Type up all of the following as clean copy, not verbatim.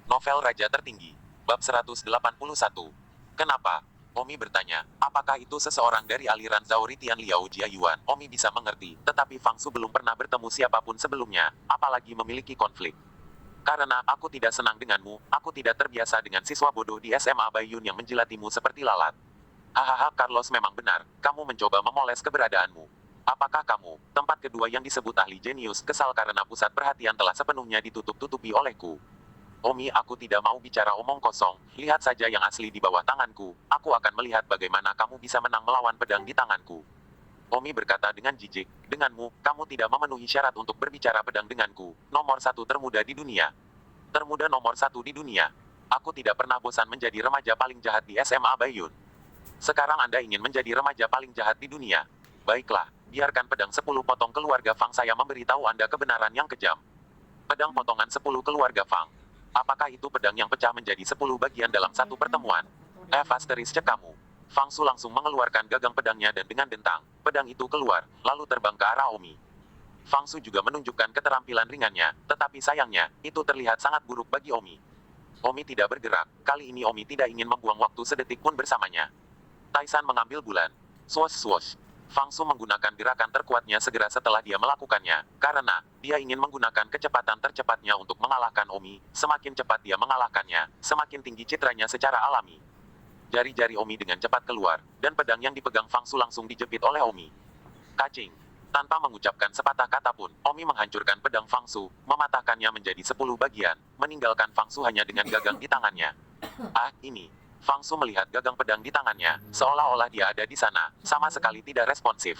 Novel Raja Tertinggi. Bab 181. Kenapa? Omi bertanya, apakah itu seseorang dari aliran Zhao Ritian Liao Jiayuan? Omi bisa mengerti, tetapi Fang Su belum pernah bertemu siapapun sebelumnya, apalagi memiliki konflik. Karena aku tidak senang denganmu, aku tidak terbiasa dengan siswa bodoh di SMA Baiyun yang menjilatimu seperti lalat. Hahaha, Carlos memang benar, kamu mencoba memoles keberadaanmu. Apakah kamu, tempat kedua yang disebut ahli jenius, kesal karena pusat perhatian telah sepenuhnya ditutup-tutupi olehku? Omi, aku tidak mau bicara omong kosong, lihat saja yang asli di bawah tanganku, aku akan melihat bagaimana kamu bisa menang melawan pedang di tanganku. Omi berkata dengan jijik, denganmu, kamu tidak memenuhi syarat untuk berbicara pedang denganku, nomor satu termuda di dunia. Termuda nomor satu di dunia. Aku tidak pernah bosan menjadi remaja paling jahat di SMA Baiyun. Sekarang Anda ingin menjadi remaja paling jahat di dunia. Baiklah, biarkan pedang 10 potong keluarga Fang saya memberitahu Anda kebenaran yang kejam. Pedang potongan 10 keluarga Fang. Apakah itu pedang yang pecah menjadi 10 bagian dalam satu pertemuan? Asteris cek kamu. Fang Su langsung mengeluarkan gagang pedangnya dan dengan dentang, pedang itu keluar, lalu terbang ke arah Omi. Fang Su juga menunjukkan keterampilan ringannya, tetapi sayangnya, itu terlihat sangat buruk bagi Omi. Omi tidak bergerak, kali ini Omi tidak ingin membuang waktu sedetik pun bersamanya. Taisan mengambil bulan. Swosh swosh. Fang Su menggunakan gerakan terkuatnya segera setelah dia melakukannya, karena dia ingin menggunakan kecepatan tercepatnya untuk mengalahkan Omi. Semakin cepat dia mengalahkannya, semakin tinggi citranya secara alami. Jari-jari Omi dengan cepat keluar, dan pedang yang dipegang Fang Su langsung dijepit oleh Omi. Kacing. Tanpa mengucapkan sepatah kata pun, Omi menghancurkan pedang Fang Su, mematahkannya menjadi 10 bagian, meninggalkan Fang Su hanya dengan gagang di tangannya. Ini. Fang Su melihat gagang pedang di tangannya, seolah-olah dia ada di sana, sama sekali tidak responsif.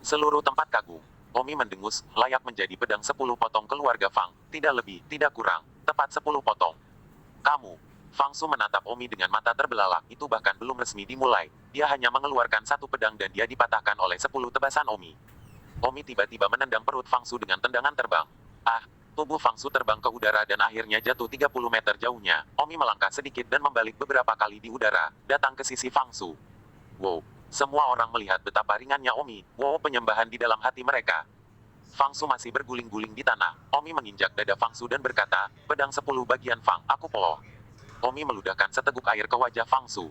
Seluruh tempat kagum. Omi mendengus, layak menjadi pedang 10 potong keluarga Fang, tidak lebih, tidak kurang, tepat 10 potong. Kamu. Fang Su menatap Omi dengan mata terbelalak, itu bahkan belum resmi dimulai, dia hanya mengeluarkan satu pedang dan dia dipatahkan oleh 10 tebasan Omi. Omi tiba-tiba menendang perut Fang Su dengan tendangan terbang. Tubuh Fang Su terbang ke udara dan akhirnya jatuh 30 meter jauhnya. Omi melangkah sedikit dan membalik beberapa kali di udara, datang ke sisi Fang Su. Wow. Semua orang melihat betapa ringannya Omi. Wow, penyembahan di dalam hati mereka. Fang Su masih berguling-guling di tanah. Omi menginjak dada Fang Su dan berkata, pedang 10 bagian Fang, aku po. Omi meludahkan seteguk air ke wajah Fang Su.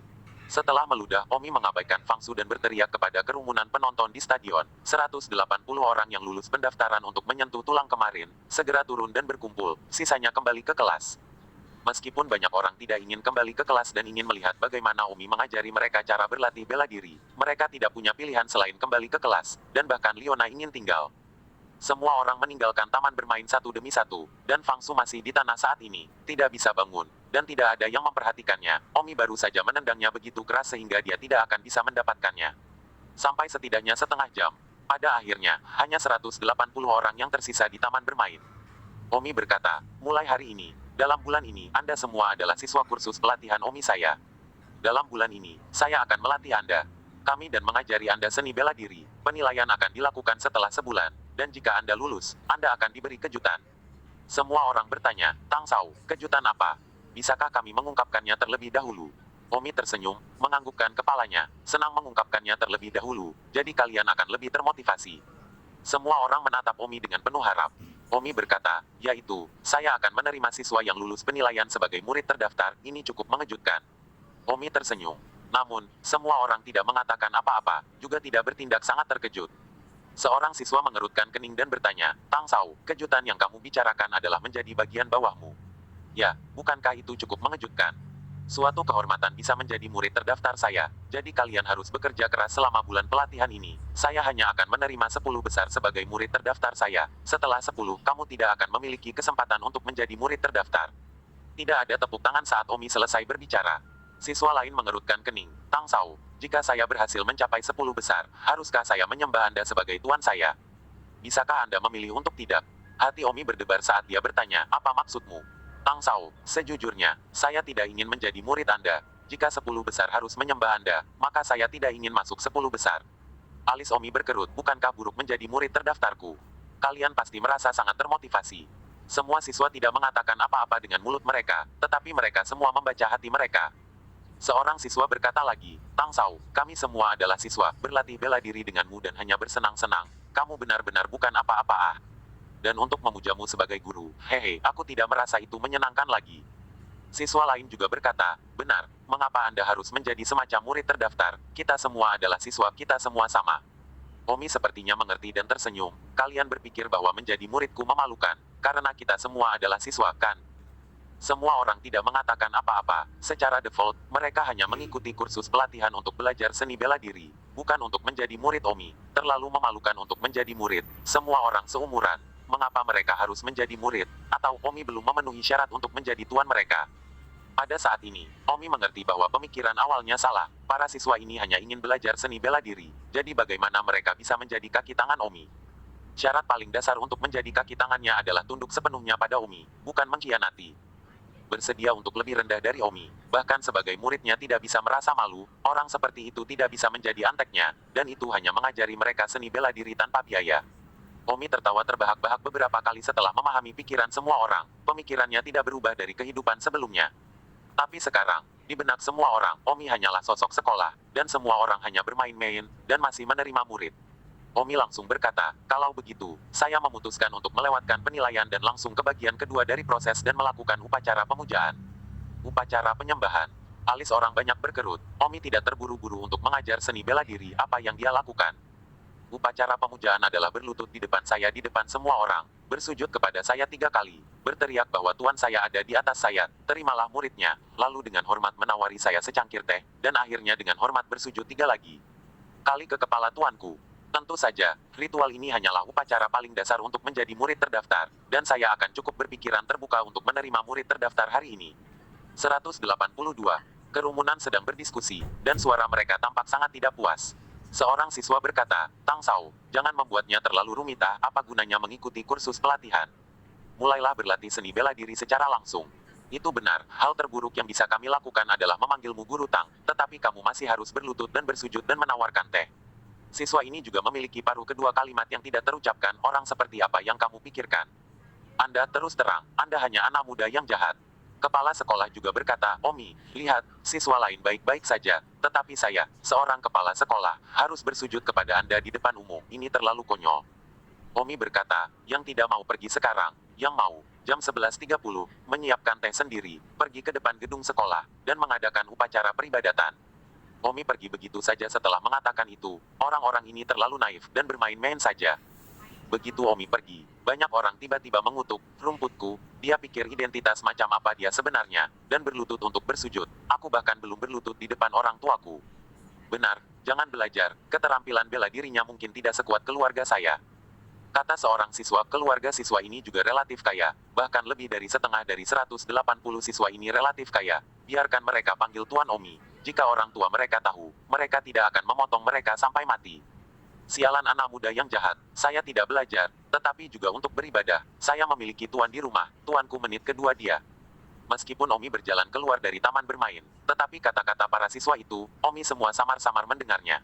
Setelah meludah, Omi mengabaikan Fang Su dan berteriak kepada kerumunan penonton di stadion. 180 orang yang lulus pendaftaran untuk menyentuh tulang kemarin, segera turun dan berkumpul, sisanya kembali ke kelas. Meskipun banyak orang tidak ingin kembali ke kelas dan ingin melihat bagaimana Omi mengajari mereka cara berlatih bela diri, mereka tidak punya pilihan selain kembali ke kelas, dan bahkan Liona ingin tinggal. Semua orang meninggalkan taman bermain satu demi satu, dan Fang Su masih di tanah saat ini, tidak bisa bangun, dan tidak ada yang memperhatikannya. Omi baru saja menendangnya begitu keras sehingga dia tidak akan bisa mendapatkannya. Sampai setidaknya setengah jam. Pada akhirnya, hanya 180 orang yang tersisa di taman bermain. Omi berkata, mulai hari ini, dalam bulan ini, Anda semua adalah siswa kursus pelatihan Omi saya. Dalam bulan ini, saya akan melatih Anda. Kami dan mengajari Anda seni bela diri. Penilaian akan dilakukan setelah sebulan, dan jika Anda lulus, Anda akan diberi kejutan. Semua orang bertanya, Tang Sao, kejutan apa? Bisakah kami mengungkapkannya terlebih dahulu? Omi tersenyum, menganggukkan kepalanya, senang mengungkapkannya terlebih dahulu, jadi kalian akan lebih termotivasi. Semua orang menatap Omi dengan penuh harap. Omi berkata, yaitu, saya akan menerima siswa yang lulus penilaian sebagai murid terdaftar, ini cukup mengejutkan. Omi tersenyum. Namun, semua orang tidak mengatakan apa-apa, juga tidak bertindak sangat terkejut. Seorang siswa mengerutkan kening dan bertanya, Tang Sao, kejutan yang kamu bicarakan adalah menjadi bagian bawahmu. Ya, bukankah itu cukup mengejutkan? Suatu kehormatan bisa menjadi murid terdaftar saya, jadi kalian harus bekerja keras selama bulan pelatihan ini. Saya hanya akan menerima 10 besar sebagai murid terdaftar saya. Setelah 10, kamu tidak akan memiliki kesempatan untuk menjadi murid terdaftar. Tidak ada tepuk tangan saat Omi selesai berbicara. Siswa lain mengerutkan kening. Tang Sao, jika saya berhasil mencapai 10 besar, haruskah saya menyembah Anda sebagai tuan saya? Bisakah Anda memilih untuk tidak? Hati Omi berdebar saat dia bertanya, apa maksudmu? Tang Sao, sejujurnya, saya tidak ingin menjadi murid Anda. Jika 10 besar harus menyembah Anda, maka saya tidak ingin masuk 10 besar. Alis Omi berkerut, bukankah buruk menjadi murid terdaftarku? Kalian pasti merasa sangat termotivasi. Semua siswa tidak mengatakan apa-apa dengan mulut mereka, tetapi mereka semua membaca hati mereka. Seorang siswa berkata lagi, Tang Sao, kami semua adalah siswa, berlatih bela diri denganmu dan hanya bersenang-senang. Kamu benar-benar bukan apa-apa. Dan untuk memujamu sebagai guru, hehe, aku tidak merasa itu menyenangkan lagi. Siswa lain juga berkata, benar, mengapa Anda harus menjadi semacam murid terdaftar? Kita semua adalah siswa, kita semua sama. Omi sepertinya mengerti dan tersenyum. Kalian berpikir bahwa menjadi muridku memalukan, karena kita semua adalah siswa, kan? Semua orang tidak mengatakan apa-apa. Secara default, mereka hanya mengikuti kursus pelatihan untuk belajar seni bela diri, bukan untuk menjadi murid Omi. Terlalu memalukan untuk menjadi murid. Semua orang seumuran. Mengapa mereka harus menjadi murid? Atau Omi belum memenuhi syarat untuk menjadi tuan mereka? Pada saat ini, Omi mengerti bahwa pemikiran awalnya salah. Para siswa ini hanya ingin belajar seni bela diri. Jadi bagaimana mereka bisa menjadi kaki tangan Omi? Syarat paling dasar untuk menjadi kaki tangannya adalah tunduk sepenuhnya pada Omi, bukan mengkhianati. Bersedia untuk lebih rendah dari Omi. Bahkan sebagai muridnya tidak bisa merasa malu, orang seperti itu tidak bisa menjadi anteknya, dan itu hanya mengajari mereka seni bela diri tanpa biaya. Omi tertawa terbahak-bahak beberapa kali setelah memahami pikiran semua orang. Pemikirannya tidak berubah dari kehidupan sebelumnya. Tapi sekarang, di benak semua orang, Omi hanyalah sosok sekolah, dan semua orang hanya bermain-main, dan masih menerima murid. Omi langsung berkata, kalau begitu, saya memutuskan untuk melewatkan penilaian dan langsung ke bagian kedua dari proses dan melakukan upacara pemujaan. Upacara penyembahan. Alis orang banyak berkerut. Omi tidak terburu-buru untuk mengajar seni bela diri apa yang dia lakukan. Upacara pemujaan adalah berlutut di depan saya di depan semua orang, bersujud kepada saya 3 kali, berteriak bahwa Tuan saya ada di atas saya, terimalah muridnya, lalu dengan hormat menawari saya secangkir teh, dan akhirnya dengan hormat bersujud 3 lagi kali ke kepala tuanku. Tentu saja, ritual ini hanyalah upacara paling dasar untuk menjadi murid terdaftar, dan saya akan cukup berpikiran terbuka untuk menerima murid terdaftar hari ini. 182. Kerumunan sedang berdiskusi, dan suara mereka tampak sangat tidak puas. Seorang siswa berkata, Tang Sao, jangan membuatnya terlalu rumit apa gunanya mengikuti kursus pelatihan. Mulailah berlatih seni bela diri secara langsung. Itu benar, hal terburuk yang bisa kami lakukan adalah memanggilmu Guru Tang, tetapi kamu masih harus berlutut dan bersujud dan menawarkan teh. Siswa ini juga memiliki paruh kedua kalimat yang tidak terucapkan, orang seperti apa yang kamu pikirkan. Anda terus terang, Anda hanya anak muda yang jahat. Kepala sekolah juga berkata, Omi, lihat, siswa lain baik-baik saja, tetapi saya, seorang kepala sekolah, harus bersujud kepada Anda di depan umum, ini terlalu konyol. Omi berkata, yang tidak mau pergi sekarang, yang mau, jam 11.30, menyiapkan teh sendiri, pergi ke depan gedung sekolah, dan mengadakan upacara peribadatan. Omi pergi begitu saja setelah mengatakan itu, orang-orang ini terlalu naif dan bermain-main saja. Begitu Omi pergi, banyak orang tiba-tiba mengutuk, rumputku, dia pikir identitas macam apa dia sebenarnya, dan berlutut untuk bersujud, aku bahkan belum berlutut di depan orang tuaku. Benar, jangan belajar, keterampilan bela dirinya mungkin tidak sekuat keluarga saya. Kata seorang siswa, keluarga siswa ini juga relatif kaya, bahkan lebih dari setengah dari 180 siswa ini relatif kaya, biarkan mereka panggil Tuan Omi, jika orang tua mereka tahu, mereka tidak akan memotong mereka sampai mati. Sialan anak muda yang jahat, saya tidak belajar, tetapi juga untuk beribadah, saya memiliki tuan di rumah, tuanku menit kedua dia. Meskipun Omi berjalan keluar dari taman bermain, tetapi kata-kata para siswa itu, Omi semua samar-samar mendengarnya.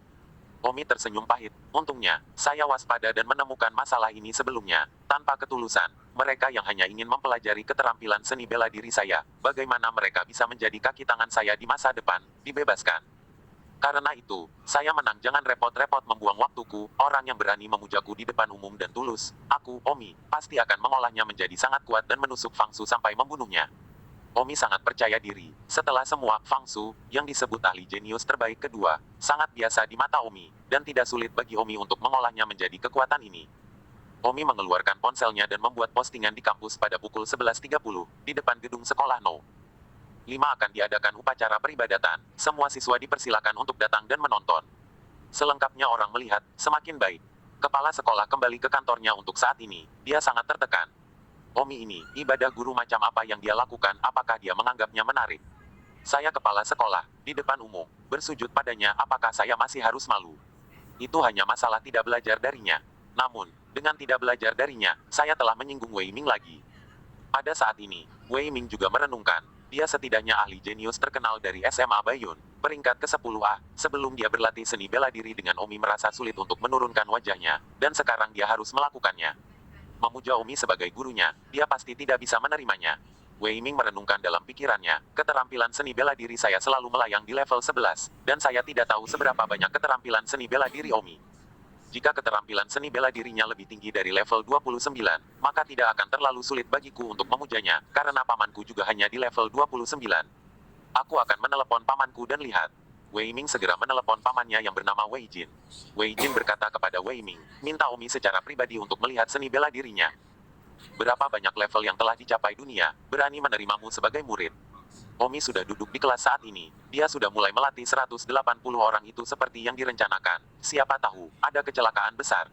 Omi tersenyum pahit, untungnya, saya waspada dan menemukan masalah ini sebelumnya, tanpa ketulusan, mereka yang hanya ingin mempelajari keterampilan seni bela diri saya, bagaimana mereka bisa menjadi kaki tangan saya di masa depan, dibebaskan. Karena itu, saya menang jangan repot-repot membuang waktuku, orang yang berani memujaku di depan umum dan tulus, aku, Omi, pasti akan mengolahnya menjadi sangat kuat dan menusuk Fangsu sampai membunuhnya. Omi sangat percaya diri, setelah semua, Fangsu, yang disebut ahli jenius terbaik kedua, sangat biasa di mata Omi, dan tidak sulit bagi Omi untuk mengolahnya menjadi kekuatan ini. Omi mengeluarkan ponselnya dan membuat postingan di kampus pada pukul 11.30, di depan gedung sekolah No. 5 akan diadakan upacara peribadatan, semua siswa dipersilakan untuk datang dan menonton. Selengkapnya orang melihat, semakin baik. Kepala sekolah kembali ke kantornya untuk saat ini, dia sangat tertekan. Omi ini, ibadah guru macam apa yang dia lakukan, apakah dia menganggapnya menarik? Saya kepala sekolah, di depan umum, bersujud padanya, apakah saya masih harus malu? Itu hanya masalah tidak belajar darinya. Namun, dengan tidak belajar darinya, saya telah menyinggung Wei Ming lagi. Pada saat ini, Wei Ming juga merenungkan. Dia setidaknya ahli jenius terkenal dari SMA Baiyun, peringkat ke-10A, sebelum dia berlatih seni bela diri dengan Omi merasa sulit untuk menurunkan wajahnya, dan sekarang dia harus melakukannya. Memuja Omi sebagai gurunya, dia pasti tidak bisa menerimanya. Wei Ming merenungkan dalam pikirannya, keterampilan seni bela diri saya selalu melayang di level 11, dan saya tidak tahu seberapa banyak keterampilan seni bela diri Omi. Jika keterampilan seni bela dirinya lebih tinggi dari level 29, maka tidak akan terlalu sulit bagiku untuk memujanya, karena pamanku juga hanya di level 29. Aku akan menelepon pamanku dan lihat. Wei Ming segera menelepon pamannya yang bernama Wei Jin. Wei Jin berkata kepada Wei Ming, minta Omi secara pribadi untuk melihat seni bela dirinya. Berapa banyak level yang telah dicapai dunia, berani menerimamu sebagai murid. Omi sudah duduk di kelas saat ini. Dia sudah mulai melatih 180 orang itu seperti yang direncanakan. Siapa tahu, ada kecelakaan besar.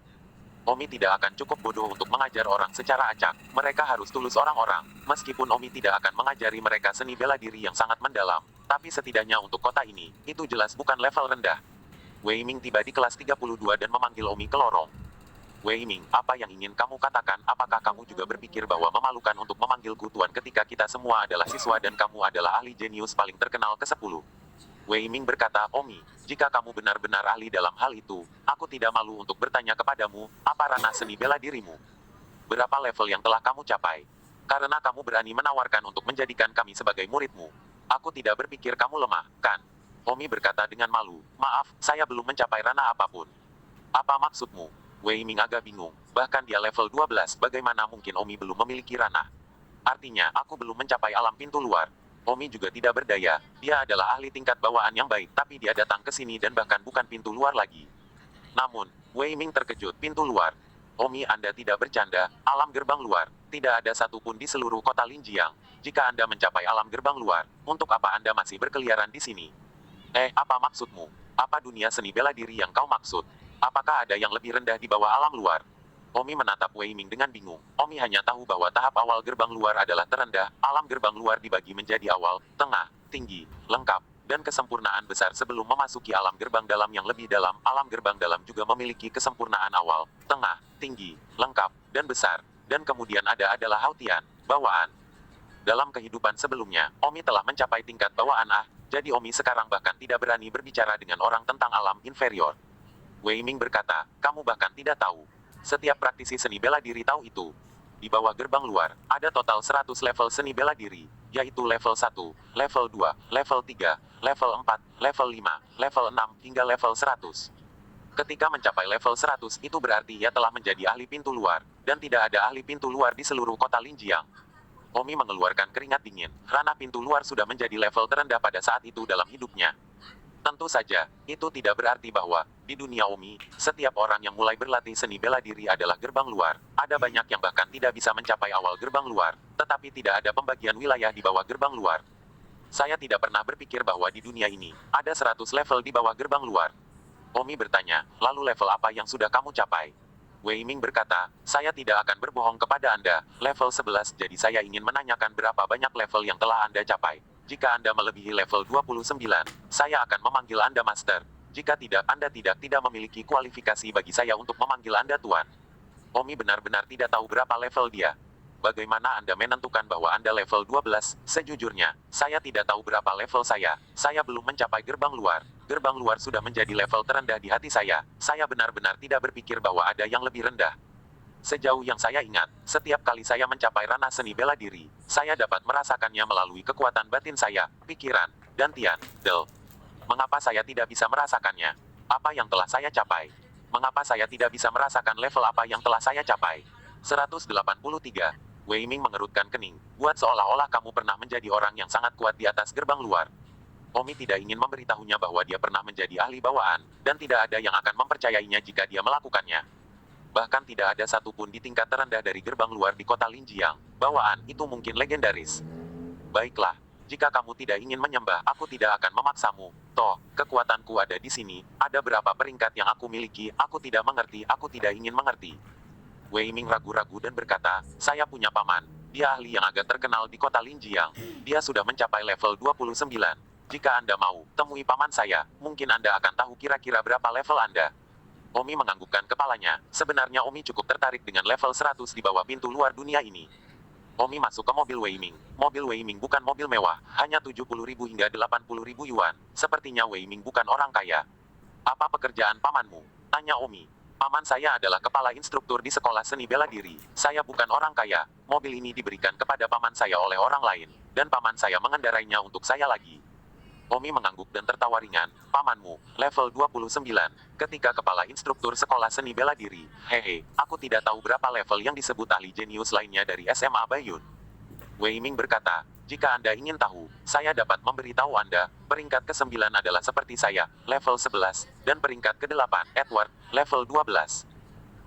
Omi tidak akan cukup bodoh untuk mengajar orang secara acak. Mereka harus tulus orang-orang. Meskipun Omi tidak akan mengajari mereka seni bela diri yang sangat mendalam. Tapi setidaknya untuk kota ini, itu jelas bukan level rendah. Wei Ming tiba di kelas 32 dan memanggil Omi ke lorong. Wei Ming, apa yang ingin kamu katakan? Apakah kamu juga berpikir bahwa memalukan untuk memanggilku Tuan ketika kita semua adalah siswa dan kamu adalah ahli jenius paling terkenal ke-10? Wei Ming berkata, Omi, jika kamu benar-benar ahli dalam hal itu, aku tidak malu untuk bertanya kepadamu, apa ranah seni bela dirimu? Berapa level yang telah kamu capai? Karena kamu berani menawarkan untuk menjadikan kami sebagai muridmu. Aku tidak berpikir kamu lemah, kan? Omi berkata dengan malu, maaf, saya belum mencapai ranah apapun. Apa maksudmu? Wei Ming agak bingung, bahkan dia level 12, bagaimana mungkin Omi belum memiliki ranah? Artinya, aku belum mencapai alam pintu luar. Omi juga tidak berdaya, dia adalah ahli tingkat bawaan yang baik, tapi dia datang ke sini dan bahkan bukan pintu luar lagi. Namun, Wei Ming terkejut, pintu luar. Omi, Anda tidak bercanda, alam gerbang luar, tidak ada satupun di seluruh kota Linjiang. Jika Anda mencapai alam gerbang luar, untuk apa Anda masih berkeliaran di sini? Apa maksudmu? Apa dunia seni bela diri yang kau maksud? Apakah ada yang lebih rendah di bawah alam luar? Omi menatap Wei Ming dengan bingung. Omi hanya tahu bahwa tahap awal gerbang luar adalah terendah, alam gerbang luar dibagi menjadi awal, tengah, tinggi, lengkap, dan kesempurnaan besar sebelum memasuki alam gerbang dalam yang lebih dalam. Alam gerbang dalam juga memiliki kesempurnaan awal, tengah, tinggi, lengkap, dan besar. Dan kemudian adalah Hautian, bawaan. Dalam kehidupan sebelumnya, Omi telah mencapai tingkat bawaan jadi Omi sekarang bahkan tidak berani berbicara dengan orang tentang alam inferior. Wei Ming berkata, kamu bahkan tidak tahu. Setiap praktisi seni bela diri tahu itu. Di bawah gerbang luar, ada total 100 level seni bela diri, yaitu level 1, level 2, level 3, level 4, level 5, level 6, hingga level 100. Ketika mencapai level 100, itu berarti ia telah menjadi ahli pintu luar, dan tidak ada ahli pintu luar di seluruh kota Linjiang. Omi mengeluarkan keringat dingin, ranah pintu luar sudah menjadi level terendah pada saat itu dalam hidupnya. Tentu saja, itu tidak berarti bahwa, di dunia Omi, setiap orang yang mulai berlatih seni bela diri adalah gerbang luar. Ada banyak yang bahkan tidak bisa mencapai awal gerbang luar, tetapi tidak ada pembagian wilayah di bawah gerbang luar. Saya tidak pernah berpikir bahwa di dunia ini, ada 100 level di bawah gerbang luar. Omi bertanya, lalu level apa yang sudah kamu capai? Wei Ming berkata, saya tidak akan berbohong kepada Anda, level 11, jadi saya ingin menanyakan berapa banyak level yang telah Anda capai. Jika Anda melebihi level 29, saya akan memanggil Anda Master. Jika tidak, Anda tidak memiliki kualifikasi bagi saya untuk memanggil Anda Tuan. Omi benar-benar tidak tahu berapa level dia. Bagaimana Anda menentukan bahwa Anda level 12? Sejujurnya, saya tidak tahu berapa level saya. Saya belum mencapai gerbang luar. Gerbang luar sudah menjadi level terendah di hati saya. Saya benar-benar tidak berpikir bahwa ada yang lebih rendah. Sejauh yang saya ingat, setiap kali saya mencapai ranah seni bela diri, saya dapat merasakannya melalui kekuatan batin saya, pikiran, dan Tian, Del. Mengapa saya tidak bisa merasakannya? Apa yang telah saya capai? Mengapa saya tidak bisa merasakan level apa yang telah saya capai? 183. Wei Ming mengerutkan kening, buat seolah-olah kamu pernah menjadi orang yang sangat kuat di atas gerbang luar. Omi tidak ingin memberitahunya bahwa dia pernah menjadi ahli bawaan, dan tidak ada yang akan mempercayainya jika dia melakukannya. Bahkan tidak ada satupun di tingkat terendah dari gerbang luar di kota Linjiang. Bawaan, itu mungkin legendaris. Baiklah, jika kamu tidak ingin menyembah, aku tidak akan memaksamu. Toh, kekuatanku ada di sini, ada berapa peringkat yang aku miliki, aku tidak mengerti, aku tidak ingin mengerti. Wei Ming ragu-ragu dan berkata, saya punya paman. Dia ahli yang agak terkenal di kota Linjiang. Dia sudah mencapai level 29. Jika Anda mau, temui paman saya, mungkin Anda akan tahu kira-kira berapa level Anda. Omi menganggukkan kepalanya, sebenarnya Omi cukup tertarik dengan level 100 di bawah pintu luar dunia ini. Omi masuk ke mobil Wei Ming. Mobil Wei Ming bukan mobil mewah, hanya 70.000 hingga 80.000 yuan. Sepertinya Wei Ming bukan orang kaya. Apa pekerjaan pamanmu? Tanya Omi. Paman saya adalah kepala instruktur di sekolah seni bela diri. Saya bukan orang kaya. Mobil ini diberikan kepada paman saya oleh orang lain, dan paman saya mengendarainya untuk saya lagi. Omi mengangguk dan tertawa ringan. Pamanmu, level 29. Ketika kepala instruktur sekolah seni bela diri. Hehe, aku tidak tahu berapa level yang disebut ahli jenius lainnya dari SMA Bayun. Wei Ming berkata, jika Anda ingin tahu, saya dapat memberitahu Anda, peringkat ke-9 adalah seperti saya, level 11, dan peringkat ke-8, Edward, level 12.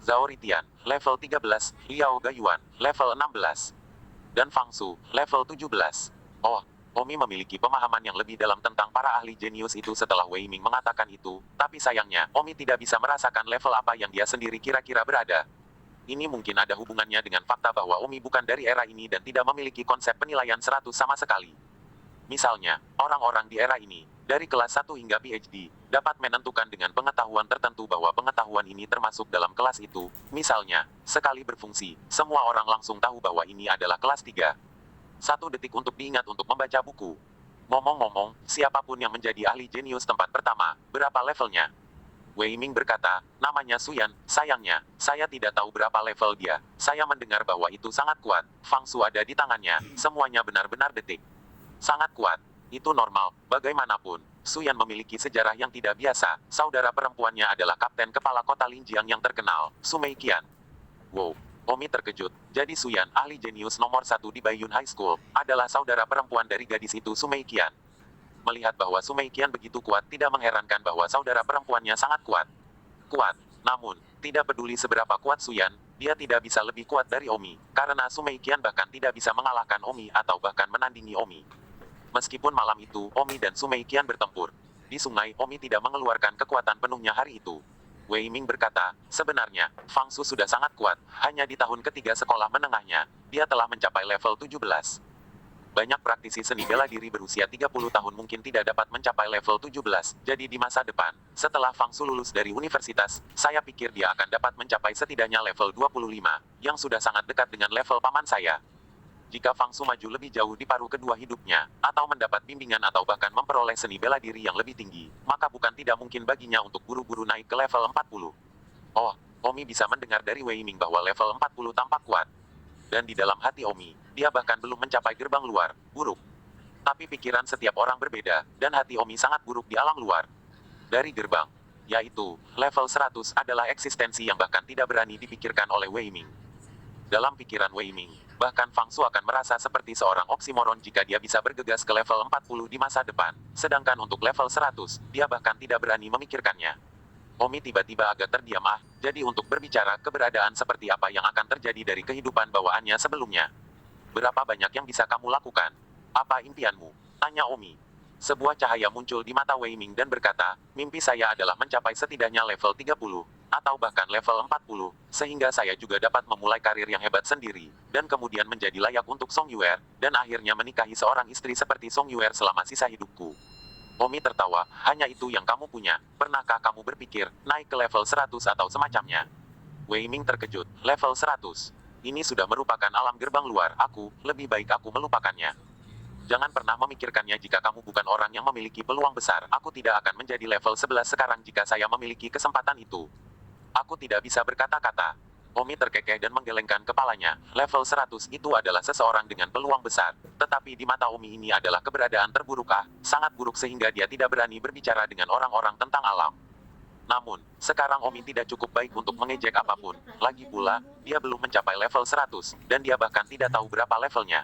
Zhao Ritian, level 13, Liao Gayuan, level 16. Dan Fang Su, level 17. Oh, Omi memiliki pemahaman yang lebih dalam tentang para ahli jenius itu setelah Wei Ming mengatakan itu, tapi sayangnya, Omi tidak bisa merasakan level apa yang dia sendiri kira-kira berada. Ini mungkin ada hubungannya dengan fakta bahwa Omi bukan dari era ini dan tidak memiliki konsep penilaian 100 sama sekali. Misalnya, orang-orang di era ini, dari kelas 1 hingga PhD, dapat menentukan dengan pengetahuan tertentu bahwa pengetahuan ini termasuk dalam kelas itu. Misalnya, sekali berfungsi, semua orang langsung tahu bahwa ini adalah kelas 3. 1 detik untuk diingat untuk membaca buku. Ngomong-ngomong, siapapun yang menjadi ahli jenius tempat pertama, berapa levelnya? Wei Ming berkata, namanya Suyan, sayangnya, saya tidak tahu berapa level dia. Saya mendengar bahwa itu sangat kuat. Fang Su ada di tangannya, semuanya benar-benar detik. Sangat kuat. Itu normal, bagaimanapun. Suyan memiliki sejarah yang tidak biasa. Saudara perempuannya adalah kapten kepala kota Linjiang yang terkenal, Su Meiqian. Wow. Omi terkejut. Jadi Suyan, ahli jenius nomor 1 di Baiyun High School, adalah saudara perempuan dari gadis itu Su Meiqian. Melihat bahwa Su Meiqian begitu kuat tidak mengherankan bahwa saudara perempuannya sangat kuat. Kuat. Namun, tidak peduli seberapa kuat Suyan, dia tidak bisa lebih kuat dari Omi, karena Su Meiqian bahkan tidak bisa mengalahkan Omi atau bahkan menandingi Omi. Meskipun malam itu, Omi dan Su Meiqian bertempur. Di sungai, Omi tidak mengeluarkan kekuatan penuhnya hari itu. Wei Ming berkata, sebenarnya, Fang Su sudah sangat kuat, hanya di tahun ketiga sekolah menengahnya, dia telah mencapai level 17. Banyak praktisi seni bela diri berusia 30 tahun mungkin tidak dapat mencapai level 17, jadi di masa depan, setelah Fang Su lulus dari universitas, saya pikir dia akan dapat mencapai setidaknya level 25, yang sudah sangat dekat dengan level paman saya. Jika Fang Su maju lebih jauh di paruh kedua hidupnya, atau mendapat bimbingan atau bahkan memperoleh seni bela diri yang lebih tinggi, maka bukan tidak mungkin baginya untuk buru-buru naik ke level 40. Oh, Omi bisa mendengar dari Wei Ming bahwa level 40 tampak kuat. Dan di dalam hati Omi, dia bahkan belum mencapai gerbang luar, buruk. Tapi pikiran setiap orang berbeda, dan hati Omi sangat buruk di alam luar. Dari gerbang, yaitu, level 100 adalah eksistensi yang bahkan tidak berani dipikirkan oleh Wei Ming. Dalam pikiran Wei Ming, bahkan Fang Su akan merasa seperti seorang oksimoron jika dia bisa bergegas ke level 40 di masa depan. Sedangkan untuk level 100, dia bahkan tidak berani memikirkannya. Omi tiba-tiba agak terdiam jadi untuk berbicara keberadaan seperti apa yang akan terjadi dari kehidupan bawaannya sebelumnya. Berapa banyak yang bisa kamu lakukan? Apa impianmu? Tanya Omi. Sebuah cahaya muncul di mata Wei Ming dan berkata, mimpi saya adalah mencapai setidaknya level 30, atau bahkan level 40, sehingga saya juga dapat memulai karir yang hebat sendiri, dan kemudian menjadi layak untuk Song Yuer, dan akhirnya menikahi seorang istri seperti Song Yuer selama sisa hidupku. Omi tertawa, hanya itu yang kamu punya. Pernahkah kamu berpikir, naik ke level 100 atau semacamnya? Wei Ming terkejut, level 100. Ini sudah merupakan alam gerbang luar, lebih baik aku melupakannya. Jangan pernah memikirkannya jika kamu bukan orang yang memiliki peluang besar. Aku tidak akan menjadi level 11 sekarang jika saya memiliki kesempatan itu. Aku tidak bisa berkata-kata. Omi terkekeh dan menggelengkan kepalanya. Level 100 itu adalah seseorang dengan peluang besar. Tetapi di mata Omi ini adalah keberadaan terburuk sangat buruk sehingga dia tidak berani berbicara dengan orang-orang tentang alam. Namun, sekarang Omi tidak cukup baik untuk mengejek apapun. Lagi pula, dia belum mencapai level 100, dan dia bahkan tidak tahu berapa levelnya.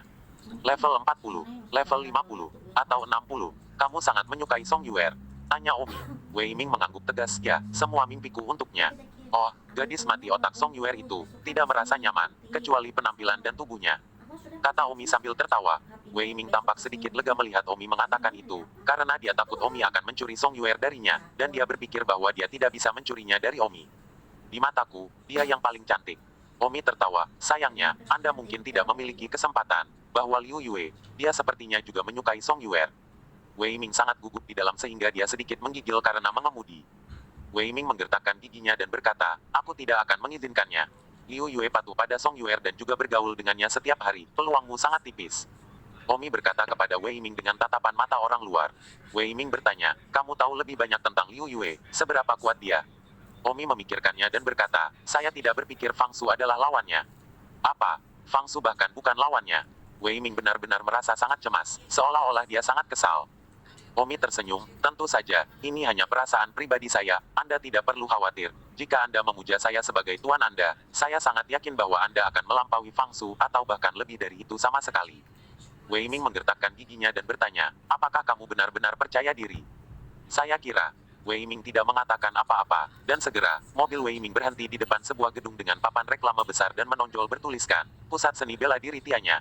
Level 40, level 50, atau 60. Kamu sangat menyukai Song Yuer? Tanya Omi. Wei Ming mengangguk tegas, ya, semua mimpiku untuknya. Oh, gadis mati otak Song Yuer itu, tidak merasa nyaman, kecuali penampilan dan tubuhnya. Kata Omi sambil tertawa. Wei Ming tampak sedikit lega melihat Omi mengatakan itu, karena dia takut Omi akan mencuri Song Yuer darinya, dan dia berpikir bahwa dia tidak bisa mencurinya dari Omi. Di mataku, dia yang paling cantik. Omi tertawa, sayangnya, Anda mungkin tidak memiliki kesempatan. Bahwa Liu Yue, dia sepertinya juga menyukai Song Yuer. Wei Ming sangat gugup di dalam sehingga dia sedikit menggigil karena mengemudi. Wei Ming menggertakkan giginya dan berkata, aku tidak akan mengizinkannya. Liu Yue patuh pada Song Yuer dan juga bergaul dengannya setiap hari, peluangmu sangat tipis. Omi berkata kepada Wei Ming dengan tatapan mata orang luar. Wei Ming bertanya, kamu tahu lebih banyak tentang Liu Yue, seberapa kuat dia? Omi memikirkannya dan berkata, saya tidak berpikir Fang Su adalah lawannya. Apa? Fang Su bahkan bukan lawannya. Wei Ming benar-benar merasa sangat cemas, seolah-olah dia sangat kesal. Omi tersenyum, tentu saja, ini hanya perasaan pribadi saya, Anda tidak perlu khawatir. Jika Anda memuja saya sebagai tuan Anda, saya sangat yakin bahwa Anda akan melampaui Fang Su atau bahkan lebih dari itu sama sekali. Wei Ming menggertakkan giginya dan bertanya, apakah kamu benar-benar percaya diri? Saya kira. Wei Ming tidak mengatakan apa-apa, dan segera, mobil Wei Ming berhenti di depan sebuah gedung dengan papan reklame besar dan menonjol bertuliskan, Pusat Seni Bela Diri Tianya.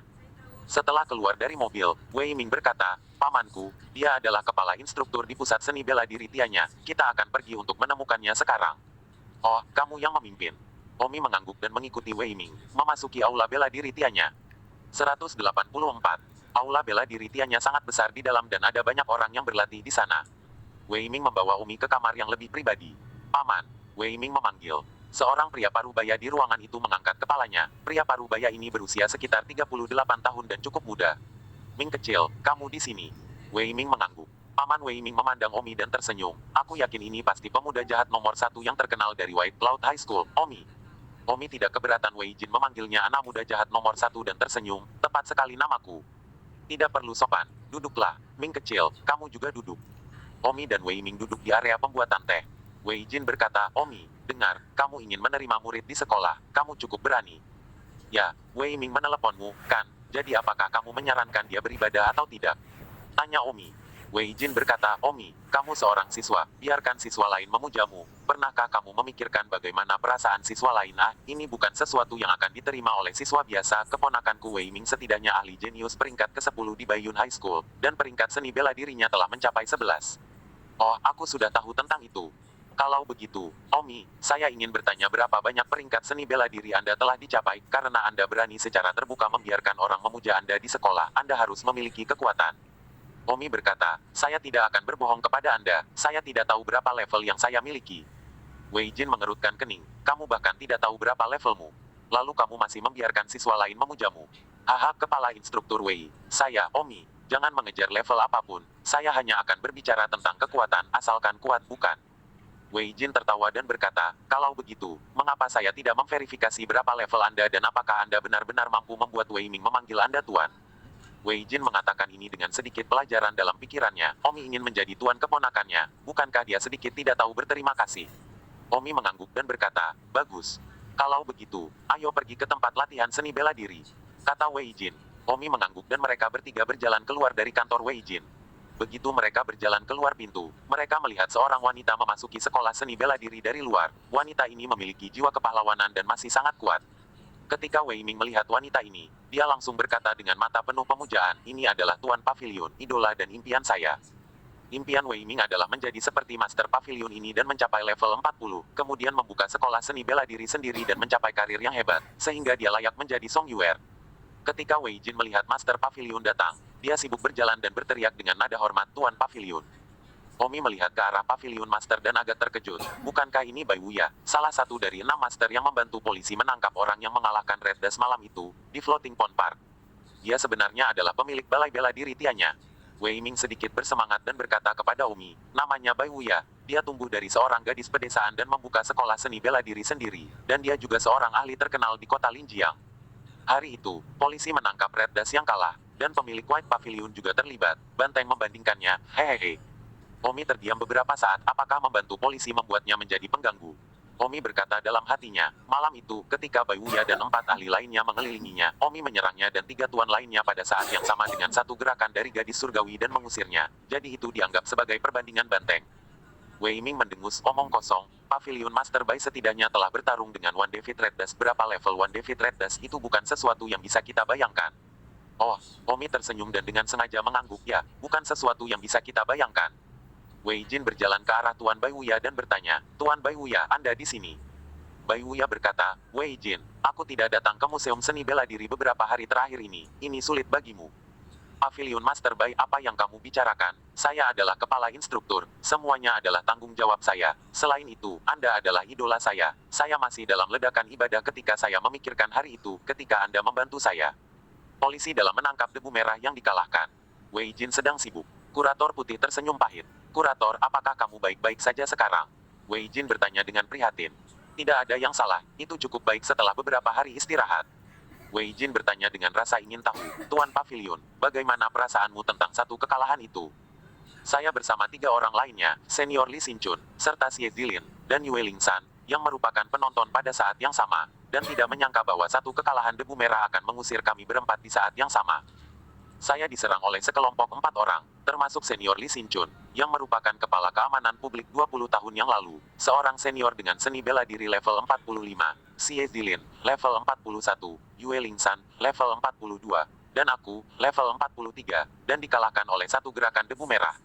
Setelah keluar dari mobil, Wei Ming berkata, pamanku, dia adalah kepala instruktur di Pusat Seni Bela Diri Tianya, kita akan pergi untuk menemukannya sekarang. Oh, kamu yang memimpin. Omi mengangguk dan mengikuti Wei Ming, memasuki aula bela diri Tianya. 184. Aula bela diri Tianya sangat besar di dalam dan ada banyak orang yang berlatih di sana. Wei Ming membawa Omi ke kamar yang lebih pribadi. Paman, Wei Ming memanggil. Seorang pria parubaya di ruangan itu mengangkat kepalanya. Pria parubaya ini berusia sekitar 38 tahun dan cukup muda. Ming kecil, kamu di sini. Wei Ming mengangguk. Paman Wei Ming memandang Omi dan tersenyum. Aku yakin ini pasti pemuda jahat nomor satu yang terkenal dari White Cloud High School, Omi. Omi tidak keberatan Wei Jin memanggilnya anak muda jahat nomor satu dan tersenyum. Tepat sekali namaku. Tidak perlu sopan. Duduklah. Ming kecil, kamu juga duduk. Omi dan Wei Ming duduk di area pembuatan teh. Wei Jin berkata, Omi, dengar, kamu ingin menerima murid di sekolah, kamu cukup berani. Ya, Wei Ming meneleponmu, kan? Jadi apakah kamu menyarankan dia beribadah atau tidak? Tanya Omi. Wei Jin berkata, Omi, kamu seorang siswa, biarkan siswa lain memujamu. Pernahkah kamu memikirkan bagaimana perasaan siswa lain? Ini bukan sesuatu yang akan diterima oleh siswa biasa. Keponakanku Wei Ming setidaknya ahli jenius peringkat ke-10 di Baiyun High School, dan peringkat seni bela dirinya telah mencapai 11. Oh, aku sudah tahu tentang itu. Kalau begitu, Omi, saya ingin bertanya berapa banyak peringkat seni bela diri Anda telah dicapai, karena Anda berani secara terbuka membiarkan orang memuja Anda di sekolah, Anda harus memiliki kekuatan. Omi berkata, saya tidak akan berbohong kepada Anda, saya tidak tahu berapa level yang saya miliki. Wei Jin mengerutkan kening, kamu bahkan tidak tahu berapa levelmu. Lalu kamu masih membiarkan siswa lain memujamu. Haha, kepala instruktur Wei, saya, Omi, jangan mengejar level apapun, saya hanya akan berbicara tentang kekuatan, asalkan kuat bukan. Wei Jin tertawa dan berkata, kalau begitu, mengapa saya tidak memverifikasi berapa level Anda dan apakah Anda benar-benar mampu membuat Wei Ming memanggil Anda Tuan? Wei Jin mengatakan ini dengan sedikit pelajaran dalam pikirannya, Omi ingin menjadi tuan keponakannya, bukankah dia sedikit tidak tahu berterima kasih? Omi mengangguk dan berkata, bagus. Kalau begitu, ayo pergi ke tempat latihan seni bela diri. Kata Wei Jin. Omi mengangguk dan mereka bertiga berjalan keluar dari kantor Wei Jin. Begitu mereka berjalan keluar pintu, mereka melihat seorang wanita memasuki sekolah seni bela diri dari luar. Wanita ini memiliki jiwa kepahlawanan dan masih sangat kuat. Ketika Wei Ming melihat wanita ini, dia langsung berkata dengan mata penuh pemujaan, ini adalah Tuan Pavilion, idola dan impian saya. Impian Wei Ming adalah menjadi seperti Master Pavilion ini dan mencapai level 40, kemudian membuka sekolah seni bela diri sendiri dan mencapai karir yang hebat, sehingga dia layak menjadi Song Yuer. Ketika Wei Jin melihat Master Pavilion datang, dia sibuk berjalan dan berteriak dengan nada hormat Tuan Pavilion. Omi melihat ke arah Pavilion Master dan agak terkejut. Bukankah ini Bai Wuya, salah satu dari 6 Master yang membantu polisi menangkap orang yang mengalahkan Red Dash malam itu, di Floating Pond Park? Dia sebenarnya adalah pemilik balai bela diri Tianya. Wei Ming sedikit bersemangat dan berkata kepada Omi, namanya Bai Wuya, dia tumbuh dari seorang gadis pedesaan dan membuka sekolah seni bela diri sendiri, dan dia juga seorang ahli terkenal di kota Linjiang. Hari itu, polisi menangkap Red Dash yang kalah, dan pemilik White Pavilion juga terlibat. Banteng membandingkannya, hehehe. Omi terdiam beberapa saat, apakah membantu polisi membuatnya menjadi pengganggu? Omi berkata dalam hatinya, malam itu, ketika Bai Wuya dan 4 ahli lainnya mengelilinginya, Omi menyerangnya dan 3 tuan lainnya pada saat yang sama dengan satu gerakan dari gadis surgawi dan mengusirnya. Jadi itu dianggap sebagai perbandingan banteng. Wei Ming mendengus omong kosong, Pavilion Master Bai setidaknya telah bertarung dengan One David Red Dash. Berapa level One David Red Dash itu bukan sesuatu yang bisa kita bayangkan. Oh, Omi tersenyum dan dengan sengaja mengangguk, ya, bukan sesuatu yang bisa kita bayangkan. Wei Jin berjalan ke arah Tuan Bai Wuya dan bertanya, Tuan Bai Wuya, Anda di sini? Bai Wuya berkata, Wei Jin, aku tidak datang ke Museum Seni Bela Diri beberapa hari terakhir ini sulit bagimu. Pavilion Master Bai, apa yang kamu bicarakan? Saya adalah kepala instruktur, semuanya adalah tanggung jawab saya. Selain itu, Anda adalah idola saya. Saya masih dalam ledakan ibadah ketika saya memikirkan hari itu, ketika Anda membantu saya. Polisi dalam menangkap debu merah yang dikalahkan. Wei Jin sedang sibuk. Kurator putih tersenyum pahit. Kurator, apakah kamu baik-baik saja sekarang? Wei Jin bertanya dengan prihatin. Tidak ada yang salah, itu cukup baik setelah beberapa hari istirahat. Wei Jin bertanya dengan rasa ingin tahu, Tuan Pavilion, bagaimana perasaanmu tentang satu kekalahan itu? Saya bersama 3 orang lainnya, senior Lee Sin-chun, serta Xie Zilin, dan Yue Ling-san, yang merupakan penonton pada saat yang sama, dan tidak menyangka bahwa satu kekalahan debu merah akan mengusir kami berempat di saat yang sama. Saya diserang oleh sekelompok 4 orang, termasuk senior Lee Sin-chun, yang merupakan kepala keamanan publik 20 tahun yang lalu, seorang senior dengan seni bela diri level 45, Xie Zilin, level 41, Yue Ling-san, level 42, dan aku, level 43, dan dikalahkan oleh satu gerakan debu merah.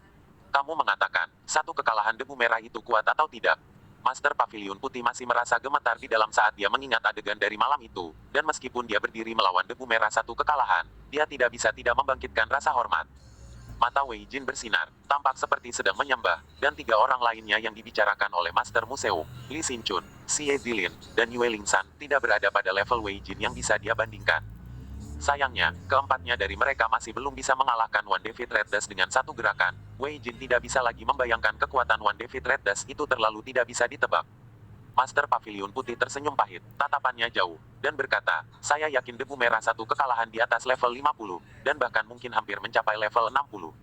Kamu mengatakan, satu kekalahan debu merah itu kuat atau tidak? Master Pavilion Putih masih merasa gemetar di dalam saat dia mengingat adegan dari malam itu, dan meskipun dia berdiri melawan debu merah satu kekalahan, dia tidak bisa tidak membangkitkan rasa hormat. Mata Wei Jin bersinar, tampak seperti sedang menyembah, dan 3 orang lainnya yang dibicarakan oleh Master Museum, Lee Sin-chun, Xie Zilin, dan Yue Ling-san, tidak berada pada level Wei Jin yang bisa dia bandingkan. Sayangnya, keempatnya dari mereka masih belum bisa mengalahkan One David Red Dash dengan satu gerakan. Wei Jin tidak bisa lagi membayangkan kekuatan One David Red Dash itu terlalu tidak bisa ditebak. Master Pavilion Putih tersenyum pahit, tatapannya jauh, dan berkata, saya yakin debu merah satu kekalahan di atas level 50, dan bahkan mungkin hampir mencapai level 60.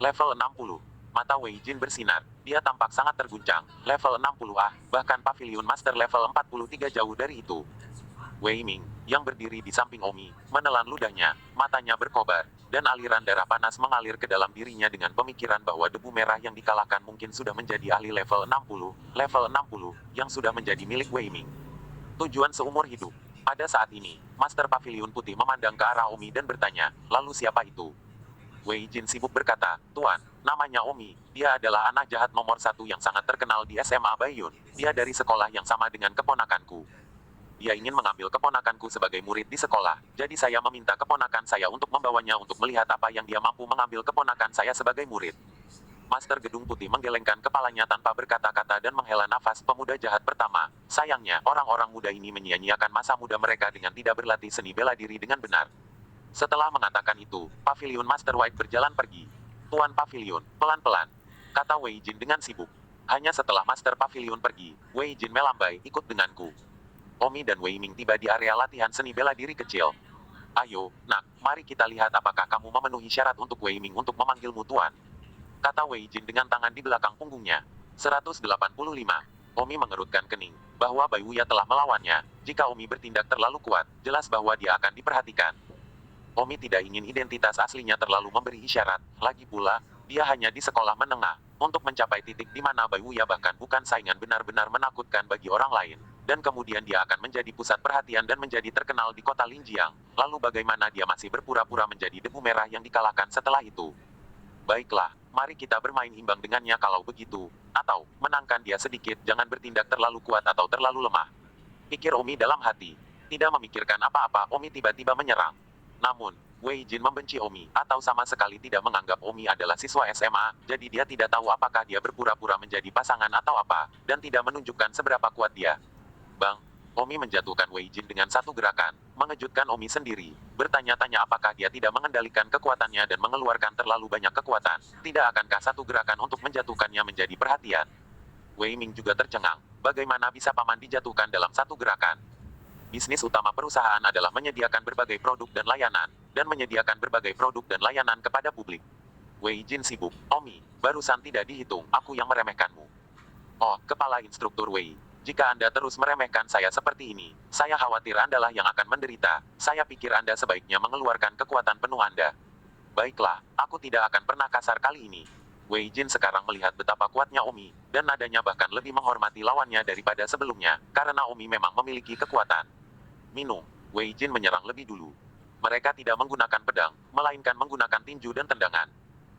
Level 60. Mata Wei Jin bersinar, dia tampak sangat terguncang, level 60 bahkan Pavilion Master level 43 jauh dari itu. Wei Ming, yang berdiri di samping Omi, menelan ludahnya, matanya berkobar, dan aliran darah panas mengalir ke dalam dirinya dengan pemikiran bahwa debu merah yang dikalahkan mungkin sudah menjadi ahli level 60, yang sudah menjadi milik Wei Ming. Tujuan seumur hidup. Pada saat ini, Master Pavilion Putih memandang ke arah Omi dan bertanya, lalu siapa itu? Wei Jin sibuk berkata, Tuan, namanya Omi, dia adalah anak jahat nomor 1 yang sangat terkenal di SMA Baiyun, dia dari sekolah yang sama dengan keponakanku. Dia ingin mengambil keponakanku sebagai murid di sekolah, jadi saya meminta keponakan saya untuk membawanya untuk melihat apa yang dia mampu mengambil keponakan saya sebagai murid. Master Gedung Putih menggelengkan kepalanya tanpa berkata-kata dan menghela nafas pemuda jahat pertama. Sayangnya, orang-orang muda ini menyia-nyiakan masa muda mereka dengan tidak berlatih seni bela diri dengan benar. Setelah mengatakan itu, Pavilion Master White berjalan pergi. Tuan Pavilion, pelan-pelan, kata Wei Jin dengan sibuk. Hanya setelah Master Pavilion pergi, Wei Jin melambai, ikut denganku. Omi dan Wei Ming tiba di area latihan seni bela diri kecil. Ayo, nak, mari kita lihat apakah kamu memenuhi syarat untuk Wei Ming untuk memanggilmu tuan. Kata Wei Jin dengan tangan di belakang punggungnya. 185. Omi mengerutkan kening, bahwa Bai Wuya telah melawannya. Jika Omi bertindak terlalu kuat, jelas bahwa dia akan diperhatikan. Omi tidak ingin identitas aslinya terlalu memberi isyarat, lagi pula, dia hanya di sekolah menengah, untuk mencapai titik di mana Bai Wuya bahkan bukan saingan benar-benar menakutkan bagi orang lain. Dan kemudian dia akan menjadi pusat perhatian dan menjadi terkenal di kota Linjiang. Lalu bagaimana dia masih berpura-pura menjadi debu merah yang dikalahkan setelah itu? Baiklah, mari kita bermain imbang dengannya kalau begitu. Atau, menangkan dia sedikit, jangan bertindak terlalu kuat atau terlalu lemah. Pikir Omi dalam hati. Tidak memikirkan apa-apa, Omi tiba-tiba menyerang. Namun, Wei Jin membenci Omi, atau sama sekali tidak menganggap Omi adalah siswa SMA, jadi dia tidak tahu apakah dia berpura-pura menjadi pasangan atau apa, dan tidak menunjukkan seberapa kuat dia. Bang, Omi menjatuhkan Wei Jin dengan satu gerakan, mengejutkan Omi sendiri, bertanya-tanya apakah dia tidak mengendalikan kekuatannya dan mengeluarkan terlalu banyak kekuatan, tidak akankah satu gerakan untuk menjatuhkannya menjadi perhatian. Wei Ming juga tercengang, bagaimana bisa paman dijatuhkan dalam satu gerakan? Bisnis utama perusahaan adalah menyediakan berbagai produk dan layanan, dan menyediakan berbagai produk dan layanan kepada publik. Wei Jin sibuk, Omi, barusan tidak dihitung, aku yang meremehkanmu. Oh, kepala instruktur Wei. Jika Anda terus meremehkan saya seperti ini, saya khawatir Anda lah yang akan menderita. Saya pikir Anda sebaiknya mengeluarkan kekuatan penuh Anda. Baiklah, aku tidak akan pernah kasar kali ini. Wei Jin sekarang melihat betapa kuatnya Omi, dan nadanya bahkan lebih menghormati lawannya daripada sebelumnya, karena Omi memang memiliki kekuatan. Minum, Wei Jin menyerang lebih dulu. Mereka tidak menggunakan pedang, melainkan menggunakan tinju dan tendangan.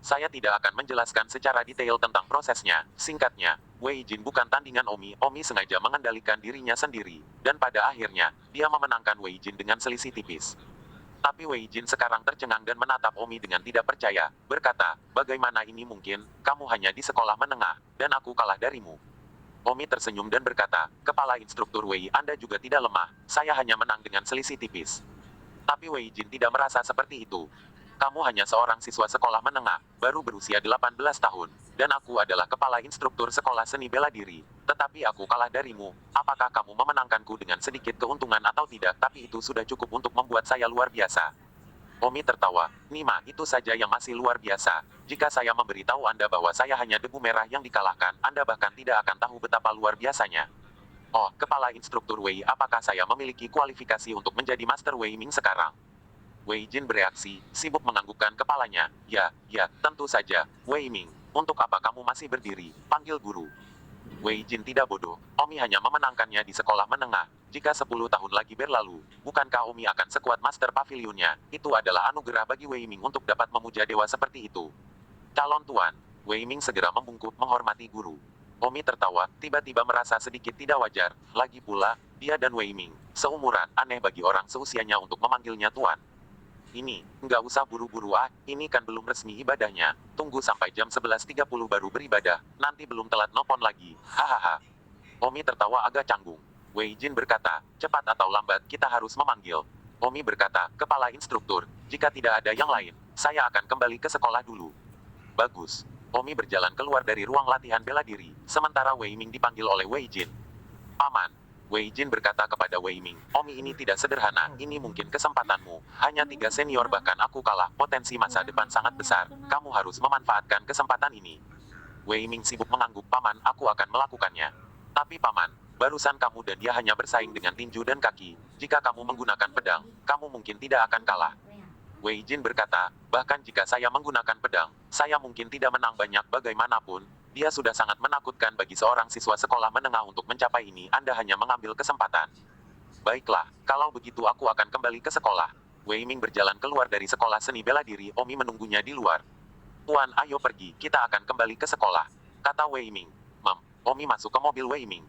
Saya tidak akan menjelaskan secara detail tentang prosesnya. Singkatnya, Wei Jin bukan tandingan Omi. Omi sengaja mengendalikan dirinya sendiri. Dan pada akhirnya, dia memenangkan Wei Jin dengan selisih tipis. Tapi Wei Jin sekarang tercengang dan menatap Omi dengan tidak percaya. Berkata, bagaimana ini mungkin? Kamu hanya di sekolah menengah, dan aku kalah darimu. Omi tersenyum dan berkata, kepala instruktur Wei, Anda juga tidak lemah. Saya hanya menang dengan selisih tipis. Tapi Wei Jin tidak merasa seperti itu. Kamu hanya seorang siswa sekolah menengah, baru berusia 18 tahun, dan aku adalah kepala instruktur sekolah seni bela diri. Tetapi aku kalah darimu. Apakah kamu memenangkanku dengan sedikit keuntungan atau tidak? Tapi itu sudah cukup untuk membuat saya luar biasa. Omi tertawa. Nima, itu saja yang masih luar biasa. Jika saya memberitahu Anda bahwa saya hanya debu merah yang dikalahkan, Anda bahkan tidak akan tahu betapa luar biasanya. Oh, kepala instruktur Wei, apakah saya memiliki kualifikasi untuk menjadi Master Wei Ming sekarang? Wei Jin bereaksi, sibuk menganggukkan kepalanya. Ya, tentu saja. Wei Ming, untuk apa kamu masih berdiri? Panggil guru. Wei Jin tidak bodoh. Omi hanya memenangkannya di sekolah menengah. Jika 10 tahun lagi berlalu, bukankah Omi akan sekuat Master Pavilionnya? Itu adalah anugerah bagi Wei Ming untuk dapat memuja dewa seperti itu. Calon tuan. Wei Ming segera membungkuk menghormati guru. Omi tertawa, tiba-tiba merasa sedikit tidak wajar. Lagi pula, dia dan Wei Ming seumuran, aneh bagi orang seusianya untuk memanggilnya tuan. Nggak usah buru-buru ini kan belum resmi ibadahnya. Tunggu sampai jam 11.30 baru beribadah, nanti belum telat nopon lagi. Hahaha. Omi tertawa agak canggung. Wei Jin berkata, cepat atau lambat kita harus memanggil. Omi berkata, kepala instruktur, jika tidak ada yang lain, saya akan kembali ke sekolah dulu. Bagus. Omi berjalan keluar dari ruang latihan bela diri, sementara Wei Ming dipanggil oleh Wei Jin. Paman. Wei Jin berkata kepada Wei Ming, Omi ini tidak sederhana, ini mungkin kesempatanmu. Hanya 3 senior bahkan aku kalah, potensi masa depan sangat besar. Kamu harus memanfaatkan kesempatan ini. Wei Ming sibuk mengangguk, paman, aku akan melakukannya. Tapi paman, barusan kamu dan dia hanya bersaing dengan tinju dan kaki. Jika kamu menggunakan pedang, kamu mungkin tidak akan kalah. Wei Jin berkata, bahkan jika saya menggunakan pedang, saya mungkin tidak menang banyak bagaimanapun. Dia sudah sangat menakutkan bagi seorang siswa sekolah menengah untuk mencapai ini. Anda hanya mengambil kesempatan. Baiklah, kalau begitu aku akan kembali ke sekolah. Wei Ming berjalan keluar dari sekolah seni bela diri. Omi menunggunya di luar. Tuan, ayo pergi, kita akan kembali ke sekolah, kata Wei Ming. Omi masuk ke mobil Wei Ming.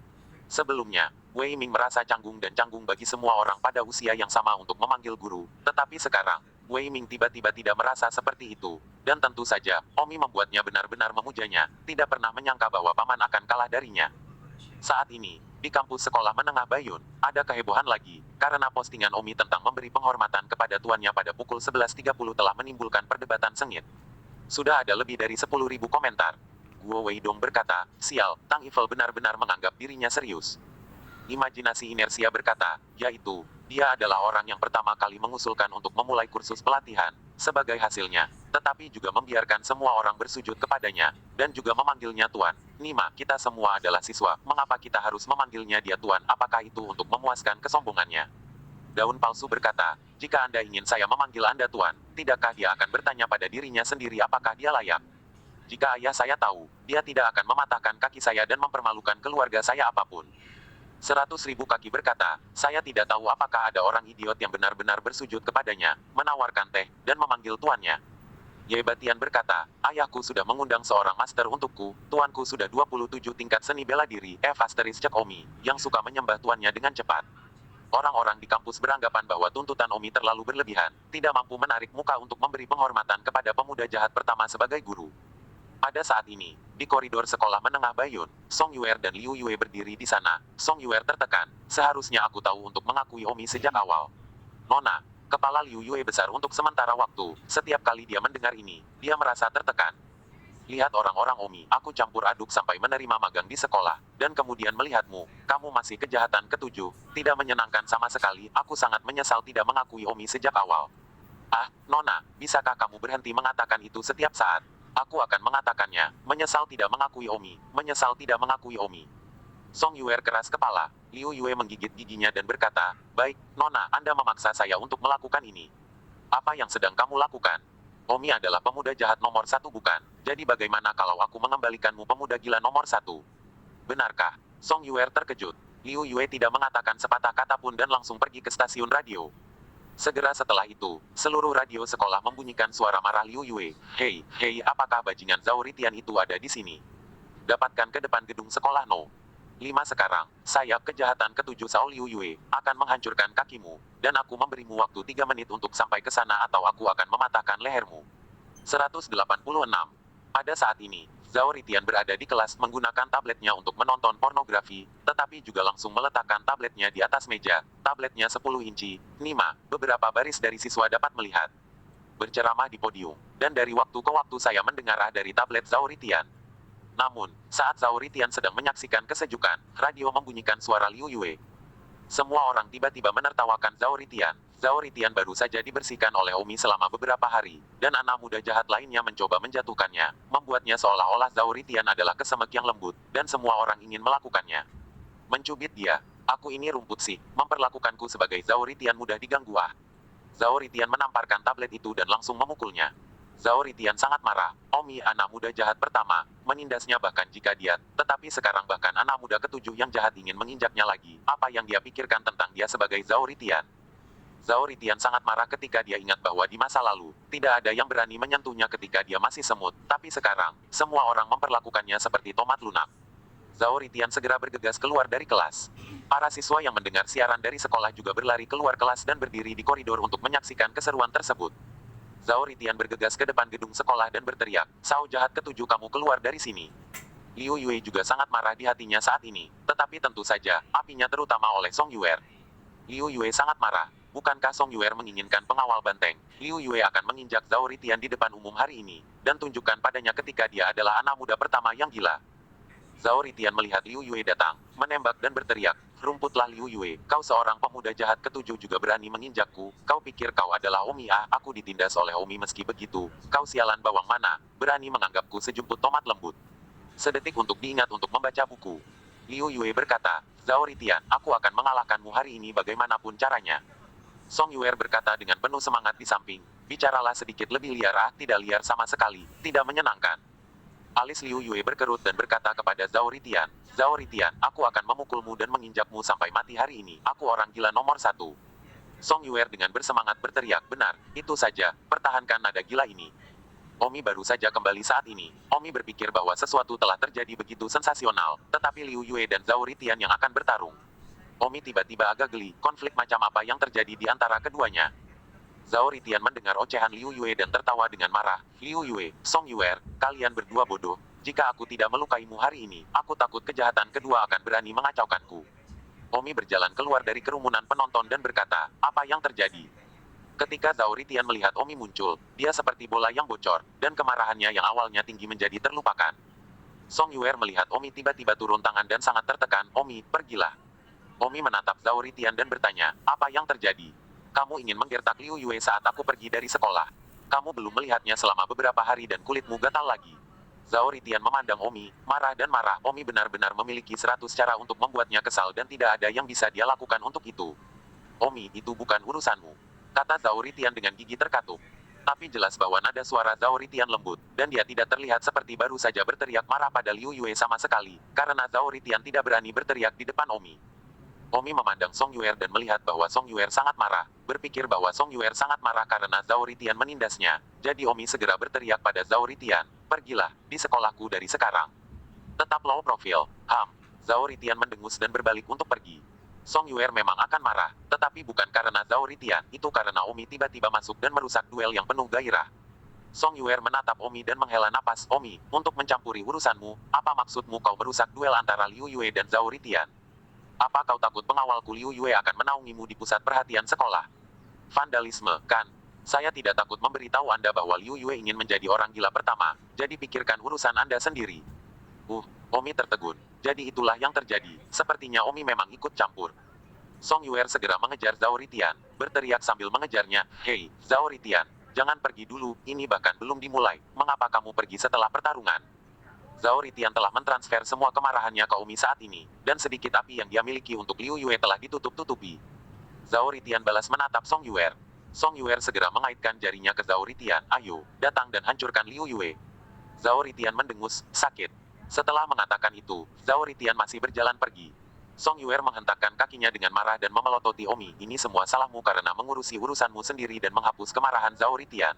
Sebelumnya, Wei Ming merasa canggung dan canggung bagi semua orang pada usia yang sama untuk memanggil guru. Tetapi sekarang, Wei Ming tiba-tiba tidak merasa seperti itu. Dan tentu saja, Omi membuatnya benar-benar memujanya, tidak pernah menyangka bahwa paman akan kalah darinya. Saat ini, di kampus sekolah menengah Bayun, ada kehebohan lagi, karena postingan Omi tentang memberi penghormatan kepada tuannya pada pukul 11.30 telah menimbulkan perdebatan sengit. Sudah ada lebih dari 10.000 komentar. Guo Weidong berkata, sial, Tang Evil benar-benar menganggap dirinya serius. Imajinasi inersia berkata, yaitu, dia adalah orang yang pertama kali mengusulkan untuk memulai kursus pelatihan, sebagai hasilnya, tetapi juga membiarkan semua orang bersujud kepadanya, dan juga memanggilnya Tuan. Nima, kita semua adalah siswa, mengapa kita harus memanggilnya dia Tuan? Apakah itu untuk memuaskan kesombongannya? Daun palsu berkata, jika Anda ingin saya memanggil Anda Tuan, tidakkah dia akan bertanya pada dirinya sendiri apakah dia layak? Jika ayah saya tahu, dia tidak akan mematahkan kaki saya dan mempermalukan keluarga saya apapun. 100.000 kaki berkata, saya tidak tahu apakah ada orang idiot yang benar-benar bersujud kepadanya, menawarkan teh, dan memanggil tuannya. Ye Batian berkata, ayahku sudah mengundang seorang master untukku, tuanku sudah 27 tingkat seni bela diri, Cek Omi, yang suka menyembah tuannya dengan cepat. Orang-orang di kampus beranggapan bahwa tuntutan Omi terlalu berlebihan, tidak mampu menarik muka untuk memberi penghormatan kepada pemuda jahat pertama sebagai guru. Pada saat ini, di koridor sekolah menengah Bayun, Song Yuer dan Liu Yue berdiri di sana. Song Yuer tertekan, seharusnya aku tahu untuk mengakui Omi sejak awal. Nona, kepala Liu Yue besar untuk sementara waktu, setiap kali dia mendengar ini, dia merasa tertekan. Lihat orang-orang Omi, aku campur aduk sampai menerima magang di sekolah, dan kemudian melihatmu, kamu masih kejahatan ketujuh, tidak menyenangkan sama sekali, aku sangat menyesal tidak mengakui Omi sejak awal. Nona, bisakah kamu berhenti mengatakan itu setiap saat? Aku akan mengatakannya, menyesal tidak mengakui Omi, menyesal tidak mengakui Omi. Song Yuer keras kepala, Liu Yue menggigit giginya dan berkata, baik, Nona, Anda memaksa saya untuk melakukan ini. Apa yang sedang kamu lakukan? Omi adalah pemuda jahat nomor 1 bukan, jadi bagaimana kalau aku mengembalikanmu pemuda gila nomor 1? Benarkah? Song Yuer terkejut. Liu Yue tidak mengatakan sepatah kata pun dan langsung pergi ke stasiun radio. Segera setelah itu, seluruh radio sekolah membunyikan suara marah Liu Yue. Hei, apakah bajingan Zhao Ritian itu ada di sini? Dapatkan ke depan gedung sekolah No. 5 sekarang, sayap kejahatan ketujuh Sao Liu Yue, akan menghancurkan kakimu, dan aku memberimu waktu 3 menit untuk sampai ke sana atau aku akan mematahkan lehermu. 186. Pada saat ini, Zhao Ritian berada di kelas menggunakan tabletnya untuk menonton pornografi, tetapi juga langsung meletakkan tabletnya di atas meja. Tabletnya 10 inci, Nima, beberapa baris dari siswa dapat melihat. Berceramah di podium, dan dari waktu ke waktu saya mendengar dari tablet Zhao Ritian. Namun, saat Zhao Ritian sedang menyaksikan kesejukan, radio membunyikan suara Liu Yue. Semua orang tiba-tiba menertawakan Zhao Ritian. Zhao Ritian baru saja dibersihkan oleh Omi selama beberapa hari, dan anak muda jahat lainnya mencoba menjatuhkannya, membuatnya seolah-olah Zhao Ritian adalah kesemek yang lembut, dan semua orang ingin melakukannya. Mencubit dia. Aku ini rumput sih, memperlakukanku sebagai Zhao Ritian mudah diganggu ah. Zhao Ritian menamparkan tablet itu dan langsung memukulnya. Zhao Ritian sangat marah. Omi, anak muda jahat pertama, menindasnya bahkan jika dia, tetapi sekarang bahkan anak muda ketujuh yang jahat ingin menginjaknya lagi. Apa yang dia pikirkan tentang dia sebagai Zhao Ritian? Zhao Ritian sangat marah ketika dia ingat bahwa di masa lalu, tidak ada yang berani menyentuhnya ketika dia masih semut, tapi sekarang, semua orang memperlakukannya seperti tomat lunak. Zhao Ritian segera bergegas keluar dari kelas. Para siswa yang mendengar siaran dari sekolah juga berlari keluar kelas dan berdiri di koridor untuk menyaksikan keseruan tersebut. Zhao Ritian bergegas ke depan gedung sekolah dan berteriak, "Sao jahat ketujuh, kamu keluar dari sini." Liu Yue juga sangat marah di hatinya saat ini, tetapi tentu saja, apinya terutama oleh Song Yuer. Liu Yue sangat marah. Bukankah Song Yuer menginginkan pengawal banteng? Liu Yue akan menginjak Zhao Ritian di depan umum hari ini, dan tunjukkan padanya ketika dia adalah anak muda pertama yang gila. Zhao Ritian melihat Liu Yue datang, menembak dan berteriak, "Rumputlah Liu Yue, kau seorang pemuda jahat ketujuh juga berani menginjakku, kau pikir kau adalah Omi ah, aku ditindas oleh Omi meski begitu, kau sialan bawang mana, berani menganggapku sejumput tomat lembut." Sedetik untuk diingat untuk membaca buku. Liu Yue berkata, "Zhao Ritian, aku akan mengalahkanmu hari ini bagaimanapun caranya." Song Yuer berkata dengan penuh semangat di samping, "Bicaralah sedikit lebih liar ah, tidak liar sama sekali, tidak menyenangkan." Alis Liu Yue berkerut dan berkata kepada Zhao Ritian, "Zhao Ritian, aku akan memukulmu dan menginjakmu sampai mati hari ini, aku orang gila nomor satu." Song Yuer dengan bersemangat berteriak, "Benar, itu saja, pertahankan nada gila ini." Omi baru saja kembali saat ini. Omi berpikir bahwa sesuatu telah terjadi begitu sensasional, tetapi Liu Yue dan Zhao Ritian yang akan bertarung. Omi tiba-tiba agak geli, konflik macam apa yang terjadi di antara keduanya. Zhao Ritian mendengar ocehan Liu Yue dan tertawa dengan marah. "Liu Yue, Song Yuer, kalian berdua bodoh. Jika aku tidak melukaimu hari ini, aku takut kejahatan kedua akan berani mengacaukanku." Omi berjalan keluar dari kerumunan penonton dan berkata, "Apa yang terjadi?" Ketika Zhao Ritian melihat Omi muncul, dia seperti bola yang bocor, dan kemarahannya yang awalnya tinggi menjadi terlupakan. Song Yuer melihat Omi tiba-tiba turun tangan dan sangat tertekan, "Omi, pergilah." Omi menatap Zhao Ritian dan bertanya, "Apa yang terjadi? Kamu ingin menggertak Liu Yue saat aku pergi dari sekolah. Kamu belum melihatnya selama beberapa hari dan kulitmu gatal lagi." Zhao Ritian memandang Omi, marah dan marah. Omi benar-benar memiliki 100 cara untuk membuatnya kesal dan tidak ada yang bisa dia lakukan untuk itu. "Omi, itu bukan urusanmu," kata Zhao Ritian dengan gigi terkatup. Tapi jelas bahwa nada suara Zhao Ritian lembut, dan dia tidak terlihat seperti baru saja berteriak marah pada Liu Yue sama sekali, karena Zhao Ritian tidak berani berteriak di depan Omi. Omi memandang Song Yuer dan melihat bahwa Song Yuer sangat marah, berpikir bahwa Song Yuer sangat marah karena Zhao Ritian menindasnya, jadi Omi segera berteriak pada Zhao Ritian, "Pergilah, di sekolahku dari sekarang. Tetap low profile." Zhao Ritian mendengus dan berbalik untuk pergi. Song Yuer memang akan marah, tetapi bukan karena Zhao Ritian, itu karena Omi tiba-tiba masuk dan merusak duel yang penuh gairah. Song Yuer menatap Omi dan menghela napas, "Omi, untuk mencampuri urusanmu, apa maksudmu kau merusak duel antara Liu Yue dan Zhao Ritian? Apa kau takut pengawalku Liu Yue akan menaungimu di pusat perhatian sekolah? Vandalisme, kan? Saya tidak takut memberitahu Anda bahwa Liu Yue ingin menjadi orang gila pertama, jadi pikirkan urusan Anda sendiri." Omi tertegun. Jadi itulah yang terjadi, sepertinya Omi memang ikut campur. Song Yuer segera mengejar Zhao Ritian, berteriak sambil mengejarnya, "Hei, Zhao Ritian, jangan pergi dulu, ini bahkan belum dimulai, mengapa kamu pergi setelah pertarungan?" Zhao Ritian telah mentransfer semua kemarahannya ke Omi saat ini, dan sedikit api yang dia miliki untuk Liu Yue telah ditutup-tutupi. Zhao Ritian balas menatap Song Yuer. Song Yuer segera mengaitkan jarinya ke Zhao Ritian, "Ayo, datang dan hancurkan Liu Yue." Zhao Ritian mendengus, sakit. Setelah mengatakan itu, Zhao Ritian masih berjalan pergi. Song Yuer menghentakkan kakinya dengan marah dan memelototi Omi, "Ini semua salahmu karena mengurusi urusanmu sendiri dan menghapus kemarahan Zhao Ritian."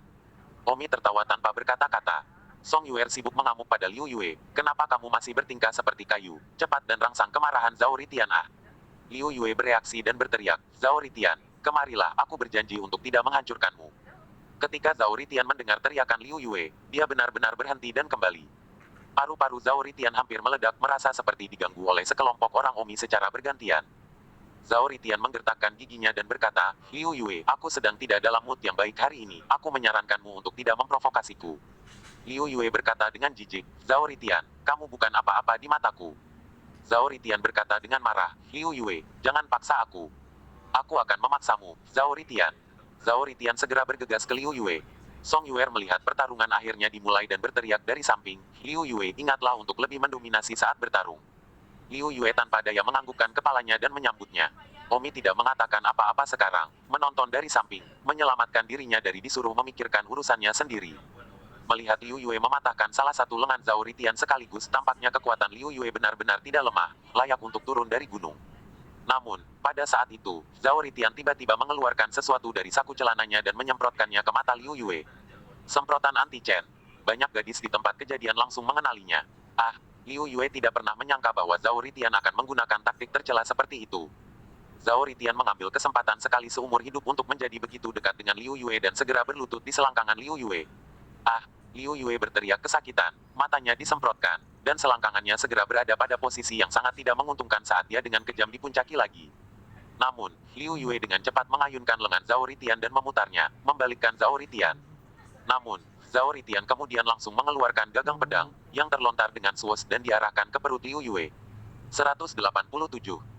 Omi tertawa tanpa berkata-kata. Song Yuer sibuk mengamuk pada Liu Yue, "Kenapa kamu masih bertingkah seperti kayu? Cepat dan rangsang kemarahan Zhao Ritian ah." Liu Yue bereaksi dan berteriak, "Zhao Ritian, kemarilah, aku berjanji untuk tidak menghancurkanmu." Ketika Zhao Ritian mendengar teriakan Liu Yue, dia benar-benar berhenti dan kembali. Paru-paru Zhao Ritian hampir meledak, merasa seperti diganggu oleh sekelompok orang Omi secara bergantian. Zhao Ritian menggertakkan giginya dan berkata, "Liu Yue, aku sedang tidak dalam mood yang baik hari ini, aku menyarankanmu untuk tidak memprovokasiku." Liu Yue berkata dengan jijik, "Zhao Ritian, kamu bukan apa-apa di mataku." Zhao Ritian berkata dengan marah, "Liu Yue, jangan paksa aku. Aku akan memaksamu, Zhao Ritian. Zhao Ritian segera bergegas ke Liu Yue. Song Yuer melihat pertarungan akhirnya dimulai dan berteriak dari samping, Liu Yue, ingatlah untuk lebih mendominasi saat bertarung. Liu Yue tanpa daya menganggukkan kepalanya dan menyambutnya. Omi tidak mengatakan apa-apa sekarang, menonton dari samping, menyelamatkan dirinya dari disuruh memikirkan urusannya sendiri. Melihat Liu Yue mematahkan salah satu lengan Zhao Ritian sekaligus, tampaknya kekuatan Liu Yue benar-benar tidak lemah, layak untuk turun dari gunung. Namun, pada saat itu, Zhao Ritian tiba-tiba mengeluarkan sesuatu dari saku celananya dan menyemprotkannya ke mata Liu Yue. Semprotan anti-Chen. Banyak gadis di tempat kejadian langsung mengenalinya. Ah, Liu Yue tidak pernah menyangka bahwa Zhao Ritian akan menggunakan taktik tercela seperti itu. Zhao Ritian mengambil kesempatan sekali seumur hidup untuk menjadi begitu dekat dengan Liu Yue dan segera berlutut di selangkangan Liu Yue. Ah, Liu Yue berteriak kesakitan, matanya disemprotkan, dan selangkangannya segera berada pada posisi yang sangat tidak menguntungkan saat dia dengan kejam dipuncaki lagi. Namun, Liu Yue dengan cepat mengayunkan lengan Zhao Ritian dan memutarnya, membalikkan Zhao Ritian. Namun, Zhao Ritian kemudian langsung mengeluarkan gagang pedang, yang terlontar dengan swoosh dan diarahkan ke perut Liu Yue. 187.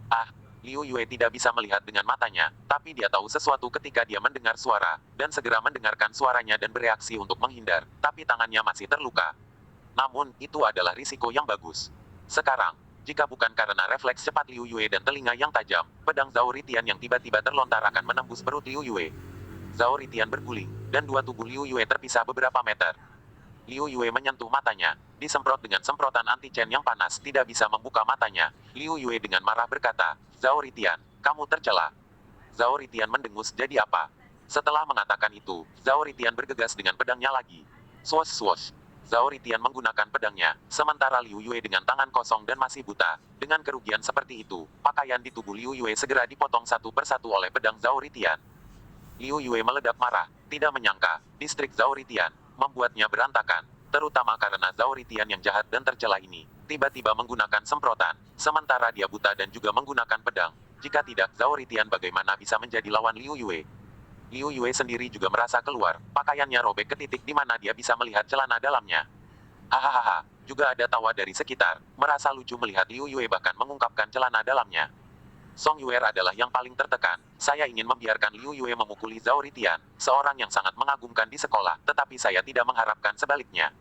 Ah, Liu Yue tidak bisa melihat dengan matanya, tapi dia tahu sesuatu ketika dia mendengar suara, dan segera mendengarkan suaranya dan bereaksi untuk menghindar, tapi tangannya masih terluka. Namun, itu adalah risiko yang bagus. Sekarang, jika bukan karena refleks cepat Liu Yue dan telinga yang tajam, pedang Zhao Ritian yang tiba-tiba terlontar akan menembus perut Liu Yue. Zhao Ritian berguling, dan dua tubuh Liu Yue terpisah beberapa meter. Liu Yue menyentuh matanya, disemprot dengan semprotan anti-Chen yang panas, tidak bisa membuka matanya. Liu Yue dengan marah berkata, Zhao Ritian, kamu tercela. Zhao Ritian mendengus, jadi apa? Setelah mengatakan itu, Zhao Ritian bergegas dengan pedangnya lagi. Swoosh swoosh. Zhao Ritian menggunakan pedangnya, sementara Liu Yue dengan tangan kosong dan masih buta. Dengan kerugian seperti itu, pakaian di tubuh Liu Yue segera dipotong satu persatu oleh pedang Zhao Ritian. Liu Yue meledak marah, tidak menyangka, distrik Zhao Ritian, membuatnya berantakan, terutama karena Zhao Ritian yang jahat dan tercela ini, tiba-tiba menggunakan semprotan, sementara dia buta dan juga menggunakan pedang. Jika tidak, Zhao Ritian bagaimana bisa menjadi lawan Liu Yue? Liu Yue sendiri juga merasa keluar, pakaiannya robek ke titik di mana dia bisa melihat celana dalamnya. Hahaha, juga ada tawa dari sekitar, merasa lucu melihat Liu Yue bahkan mengungkapkan celana dalamnya. Song Yuer adalah yang paling tertekan. Saya ingin membiarkan Liu Yue memukuli Zhao Ritian, seorang yang sangat mengagumkan di sekolah, tetapi saya tidak mengharapkan sebaliknya.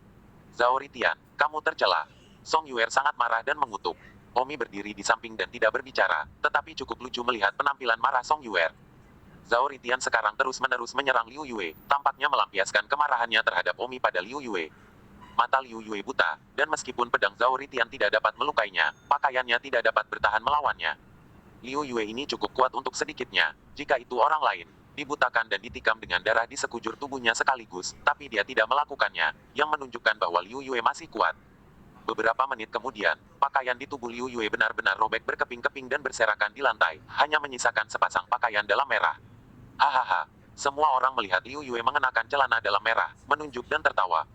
Zhao Ritian, kamu tercela. Song Yuer sangat marah dan mengutuk. Omi berdiri di samping dan tidak berbicara, tetapi cukup lucu melihat penampilan marah Song Yuer. Zhao Ritian sekarang terus-menerus menyerang Liu Yue, tampaknya melampiaskan kemarahannya terhadap Omi pada Liu Yue. Mata Liu Yue buta, dan meskipun pedang Zhao Ritian tidak dapat melukainya, pakaiannya tidak dapat bertahan melawannya. Liu Yue ini cukup kuat untuk sedikitnya, jika itu orang lain, dibutakan dan ditikam dengan darah di sekujur tubuhnya sekaligus, tapi dia tidak melakukannya, yang menunjukkan bahwa Liu Yue masih kuat. Beberapa menit kemudian, pakaian di tubuh Liu Yue benar-benar robek berkeping-keping dan berserakan di lantai, hanya menyisakan sepasang pakaian dalam merah. Hahaha, semua orang melihat Liu Yue mengenakan celana dalam merah, menunjuk dan tertawa.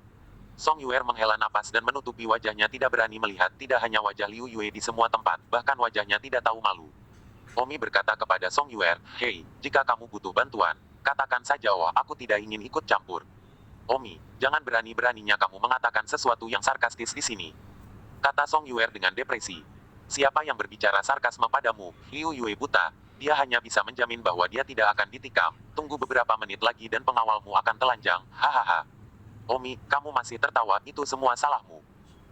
Song Yuer menghela napas dan menutupi wajahnya, tidak berani melihat tidak hanya wajah Liu Yue di semua tempat, bahkan wajahnya tidak tahu malu. Omi berkata kepada Song Yuer, hei, jika kamu butuh bantuan, katakan saja, wah, aku tidak ingin ikut campur. Omi, jangan berani-beraninya kamu mengatakan sesuatu yang sarkastis di sini. Kata Song Yuer dengan depresi. Siapa yang berbicara sarkasme padamu? Liu Yue buta. Dia hanya bisa menjamin bahwa dia tidak akan ditikam. Tunggu beberapa menit lagi dan pengawalmu akan telanjang. Hahaha. Omi, kamu masih tertawa, itu semua salahmu.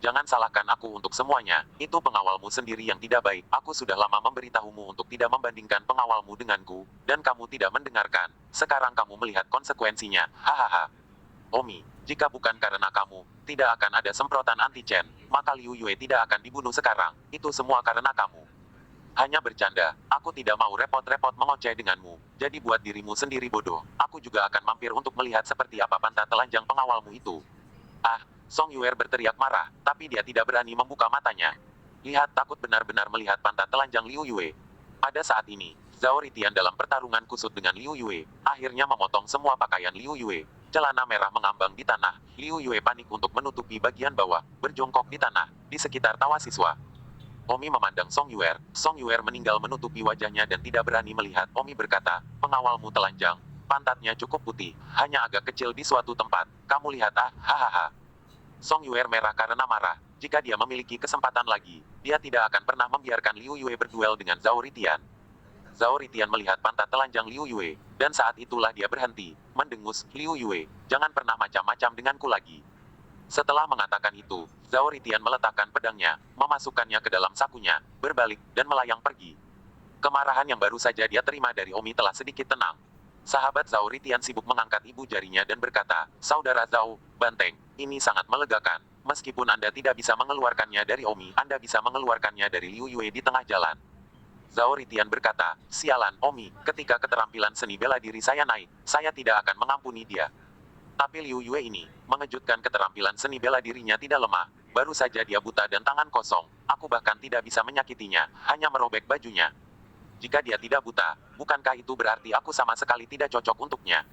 Jangan salahkan aku untuk semuanya, itu pengawalmu sendiri yang tidak baik. Aku sudah lama memberitahumu untuk tidak membandingkan pengawalmu denganku, dan kamu tidak mendengarkan. Sekarang kamu melihat konsekuensinya, hahaha. Omi, jika bukan karena kamu, tidak akan ada semprotan anti-Chen, maka Liu Yue tidak akan dibunuh sekarang. Itu semua karena kamu. Hanya bercanda, aku tidak mau repot-repot mengoceh denganmu, jadi buat dirimu sendiri bodoh. Aku juga akan mampir untuk melihat seperti apa pantat telanjang pengawalmu itu. Ah, Song Yuer berteriak marah, tapi dia tidak berani membuka matanya. Lihat, takut benar-benar melihat pantat telanjang Liu Yue. Pada saat ini, Zhao Ritian dalam pertarungan kusut dengan Liu Yue, akhirnya memotong semua pakaian Liu Yue. Celana merah mengambang di tanah, Liu Yue panik untuk menutupi bagian bawah, berjongkok di tanah, di sekitar tawa siswa. Omi memandang Song Yuer meninggal menutupi wajahnya dan tidak berani melihat. Omi berkata, pengawalmu telanjang, pantatnya cukup putih, hanya agak kecil di suatu tempat. Kamu lihat, ah, hahaha. Song Yuer merah karena marah. Jika dia memiliki kesempatan lagi, dia tidak akan pernah membiarkan Liu Yue berduel dengan Zhao Ritian. Zhao Ritian melihat pantat telanjang Liu Yue, dan saat itulah dia berhenti, mendengus, Liu Yue, jangan pernah macam-macam denganku lagi. Setelah mengatakan itu, Zhao Ritian meletakkan pedangnya, memasukkannya ke dalam sakunya, berbalik, dan melayang pergi. Kemarahan yang baru saja dia terima dari Omi telah sedikit tenang. Sahabat Zhao Ritian sibuk mengangkat ibu jarinya dan berkata, Saudara Zhao, Banteng, ini sangat melegakan. Meskipun Anda tidak bisa mengeluarkannya dari Omi, Anda bisa mengeluarkannya dari Liu Yue di tengah jalan. Zhao Ritian berkata, sialan, Omi, ketika keterampilan seni bela diri saya naik, saya tidak akan mengampuni dia. Tapi Liu Yue ini, mengejutkan keterampilan seni bela dirinya tidak lemah. Baru saja dia buta dan tangan kosong. Aku bahkan tidak bisa menyakitinya, hanya merobek bajunya. Jika dia tidak buta, bukankah itu berarti aku sama sekali tidak cocok untuknya?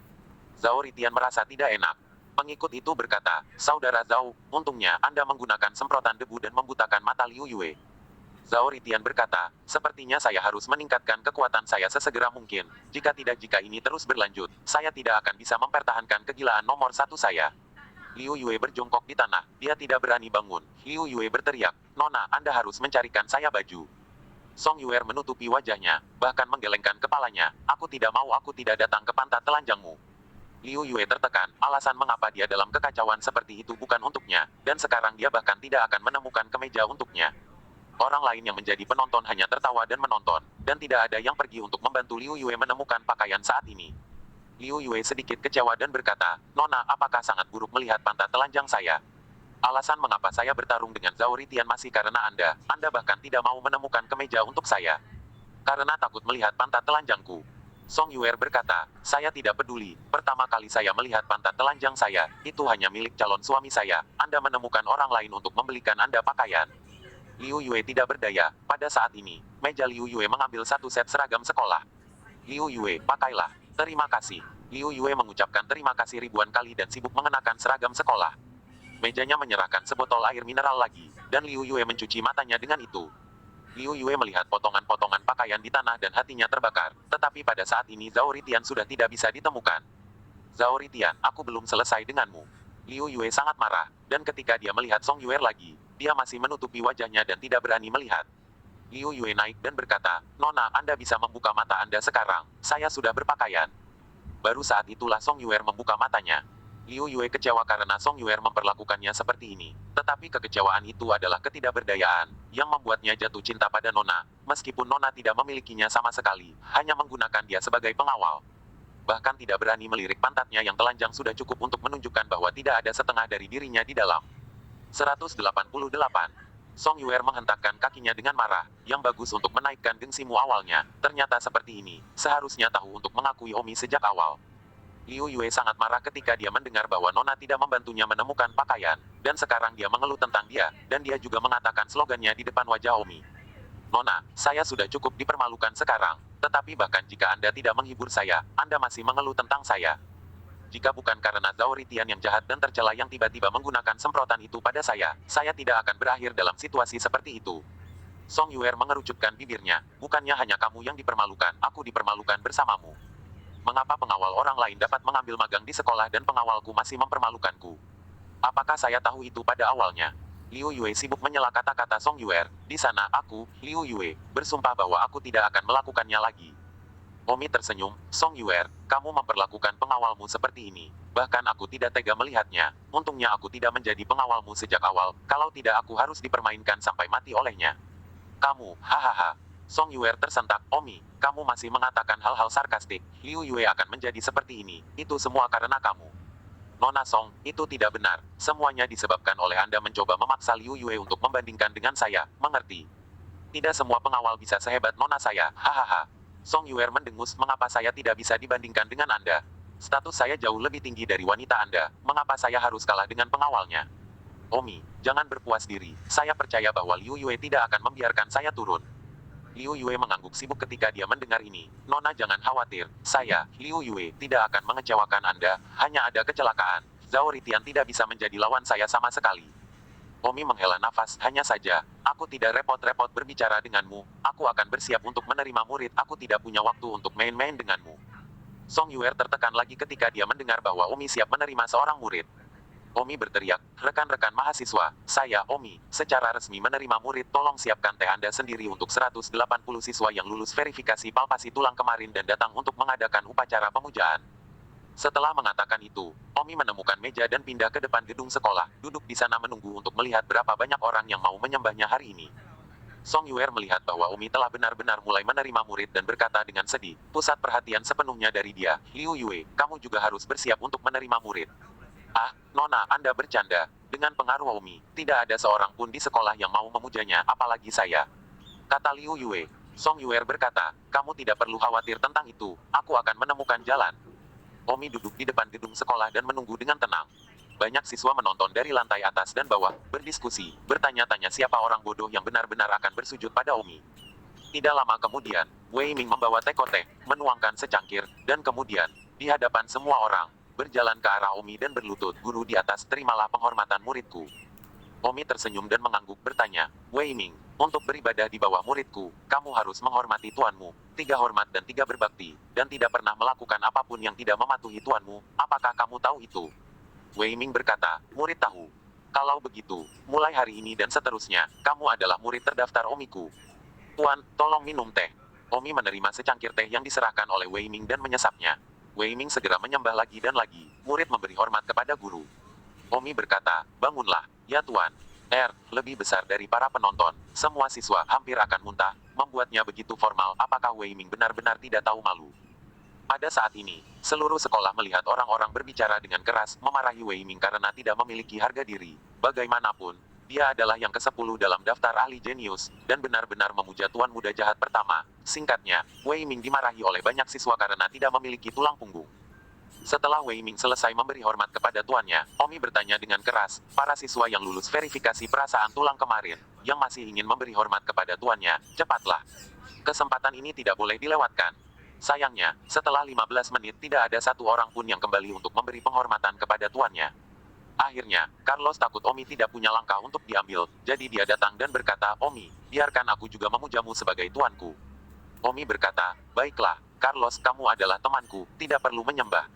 Zhao Ritian merasa tidak enak. Pengikut itu berkata, Saudara Zhao, untungnya Anda menggunakan semprotan debu dan membutakan mata Liu Yue. Zhao Ritian berkata, sepertinya saya harus meningkatkan kekuatan saya sesegera mungkin. Jika ini terus berlanjut, saya tidak akan bisa mempertahankan kegilaan nomor satu saya. Liu Yue berjongkok di tanah, dia tidak berani bangun. Liu Yue berteriak, Nona, Anda harus mencarikan saya baju. Song Yuer menutupi wajahnya, bahkan menggelengkan kepalanya, aku tidak datang ke pantat telanjangmu. Liu Yue tertekan, alasan mengapa dia dalam kekacauan seperti itu bukan untuknya, dan sekarang dia bahkan tidak akan menemukan kemeja untuknya. Orang lain yang menjadi penonton hanya tertawa dan menonton, dan tidak ada yang pergi untuk membantu Liu Yue menemukan pakaian saat ini. Liu Yue sedikit kecewa dan berkata, Nona, apakah sangat buruk melihat pantat telanjang saya? Alasan mengapa saya bertarung dengan Zhao Ritian masih karena Anda bahkan tidak mau menemukan kemeja untuk saya. Karena takut melihat pantat telanjangku. Song Yuer berkata, saya tidak peduli, pertama kali saya melihat pantat telanjang saya, itu hanya milik calon suami saya, Anda menemukan orang lain untuk membelikan Anda pakaian. Liu Yue tidak berdaya, pada saat ini, meja Liu Yue mengambil satu set seragam sekolah. Liu Yue, pakailah. Terima kasih. Liu Yue mengucapkan terima kasih ribuan kali dan sibuk mengenakan seragam sekolah. Mejanya menyerahkan sebotol air mineral lagi, dan Liu Yue mencuci matanya dengan itu. Liu Yue melihat potongan-potongan pakaian di tanah dan hatinya terbakar, tetapi pada saat ini Zhao Ritian sudah tidak bisa ditemukan. Zhao Ritian, aku belum selesai denganmu. Liu Yue sangat marah, dan ketika dia melihat Song Yuer lagi, dia masih menutupi wajahnya dan tidak berani melihat. Liu Yue naik dan berkata, Nona, Anda bisa membuka mata Anda sekarang, saya sudah berpakaian. Baru saat itulah Song Yuer membuka matanya. Liu Yue kecewa karena Song Yuer memperlakukannya seperti ini. Tetapi kekecewaan itu adalah ketidakberdayaan, yang membuatnya jatuh cinta pada Nona, meskipun Nona tidak memilikinya sama sekali, hanya menggunakan dia sebagai pengawal. Bahkan tidak berani melirik pantatnya yang telanjang sudah cukup untuk menunjukkan bahwa tidak ada setengah dari dirinya di dalam. 188. Song Yuer menghentakkan kakinya dengan marah, yang bagus untuk menaikkan gengsimu awalnya, ternyata seperti ini, seharusnya tahu untuk mengakui Omi sejak awal. Liu Yue sangat marah ketika dia mendengar bahwa Nona tidak membantunya menemukan pakaian, dan sekarang dia mengeluh tentang dia, dan dia juga mengatakan slogannya di depan wajah Omi. Nona, saya sudah cukup dipermalukan sekarang, tetapi bahkan jika Anda tidak menghibur saya, Anda masih mengeluh tentang saya. Jika bukan karena Zhao Ritian yang jahat dan tercela yang tiba-tiba menggunakan semprotan itu pada saya tidak akan berakhir dalam situasi seperti itu. Song Yuer mengerucutkan bibirnya, bukannya hanya kamu yang dipermalukan, aku dipermalukan bersamamu. Mengapa pengawal orang lain dapat mengambil magang di sekolah dan pengawalku masih mempermalukanku? Apakah saya tahu itu pada awalnya? Liu Yue sibuk menyela kata-kata Song Yuer, di sana aku, Liu Yue, bersumpah bahwa aku tidak akan melakukannya lagi. Omi tersenyum, Song Yuer, kamu memperlakukan pengawalmu seperti ini. Bahkan aku tidak tega melihatnya, untungnya aku tidak menjadi pengawalmu sejak awal, kalau tidak aku harus dipermainkan sampai mati olehnya. Kamu, hahaha. Song Yuer tersentak, Omi, kamu masih mengatakan hal-hal sarkastik, Liu Yue akan menjadi seperti ini, itu semua karena kamu. Nona Song, itu tidak benar, semuanya disebabkan oleh Anda mencoba memaksa Liu Yue untuk membandingkan dengan saya, mengerti? Tidak semua pengawal bisa sehebat Nona saya, hahaha. Song Yuer mendengus, mengapa saya tidak bisa dibandingkan dengan Anda? Status saya jauh lebih tinggi dari wanita Anda, mengapa saya harus kalah dengan pengawalnya? Omi, jangan berpuas diri, saya percaya bahwa Liu Yue tidak akan membiarkan saya turun. Liu Yue mengangguk sibuk ketika dia mendengar ini. Nona jangan khawatir, saya, Liu Yue, tidak akan mengecewakan Anda, hanya ada kecelakaan. Zhao Ritian tidak bisa menjadi lawan saya sama sekali. Omi menghela nafas, hanya saja, aku tidak repot-repot berbicara denganmu, aku akan bersiap untuk menerima murid, aku tidak punya waktu untuk main-main denganmu. Song Yuer tertekan lagi ketika dia mendengar bahwa Omi siap menerima seorang murid. Omi berteriak, rekan-rekan mahasiswa, saya Omi, secara resmi menerima murid, tolong siapkan teh Anda sendiri untuk 180 siswa yang lulus verifikasi palpasi tulang kemarin dan datang untuk mengadakan upacara pemujaan. Setelah mengatakan itu, Omi menemukan meja dan pindah ke depan gedung sekolah, duduk di sana menunggu untuk melihat berapa banyak orang yang mau menyembahnya hari ini. Song Yuer melihat bahwa Omi telah benar-benar mulai menerima murid dan berkata dengan sedih, pusat perhatian sepenuhnya dari dia, Liu Yue, kamu juga harus bersiap untuk menerima murid. Ah, Nona, Anda bercanda. Dengan pengaruh Omi, tidak ada seorang pun di sekolah yang mau memujanya, apalagi saya. Kata Liu Yue. Song Yuer berkata, kamu tidak perlu khawatir tentang itu, aku akan menemukan jalan. Omi duduk di depan gedung sekolah dan menunggu dengan tenang. Banyak siswa menonton dari lantai atas dan bawah, berdiskusi, bertanya-tanya siapa orang bodoh yang benar-benar akan bersujud pada Omi. Tidak lama kemudian, Wei Ming membawa teko teh, menuangkan secangkir, dan kemudian, di hadapan semua orang, berjalan ke arah Omi dan berlutut, guru di atas, terimalah penghormatan muridku. Omi tersenyum dan mengangguk bertanya, Wei Ming, untuk beribadah di bawah muridku, kamu harus menghormati tuanmu, 3 hormat dan 3 berbakti, dan tidak pernah melakukan apapun yang tidak mematuhi tuanmu, apakah kamu tahu itu? Wei Ming berkata, murid tahu. Kalau begitu, mulai hari ini dan seterusnya, kamu adalah murid terdaftar Omiku. Tuan, tolong minum teh. Omi menerima secangkir teh yang diserahkan oleh Wei Ming dan menyesapnya. Wei Ming segera menyembah lagi dan lagi, murid memberi hormat kepada guru. Omi berkata, bangunlah, ya tuan. Lebih besar dari para penonton, semua siswa hampir akan muntah, membuatnya begitu formal, apakah Wei Ming benar-benar tidak tahu malu? Pada saat ini, seluruh sekolah melihat orang-orang berbicara dengan keras, memarahi Wei Ming karena tidak memiliki harga diri. Bagaimanapun, dia adalah yang ke-10 dalam daftar ahli jenius, dan benar-benar memuja tuan muda jahat pertama. Singkatnya, Wei Ming dimarahi oleh banyak siswa karena tidak memiliki tulang punggung. Setelah Wei Ming selesai memberi hormat kepada tuannya, Omi bertanya dengan keras, para siswa yang lulus verifikasi perasaan tulang kemarin, yang masih ingin memberi hormat kepada tuannya, cepatlah. Kesempatan ini tidak boleh dilewatkan. Sayangnya, setelah 15 menit tidak ada satu orang pun yang kembali untuk memberi penghormatan kepada tuannya. Akhirnya, Carlos takut Omi tidak punya langkah untuk diambil, jadi dia datang dan berkata, Omi, biarkan aku juga memujamu sebagai tuanku. Omi berkata, baiklah, Carlos, kamu adalah temanku, tidak perlu menyembah.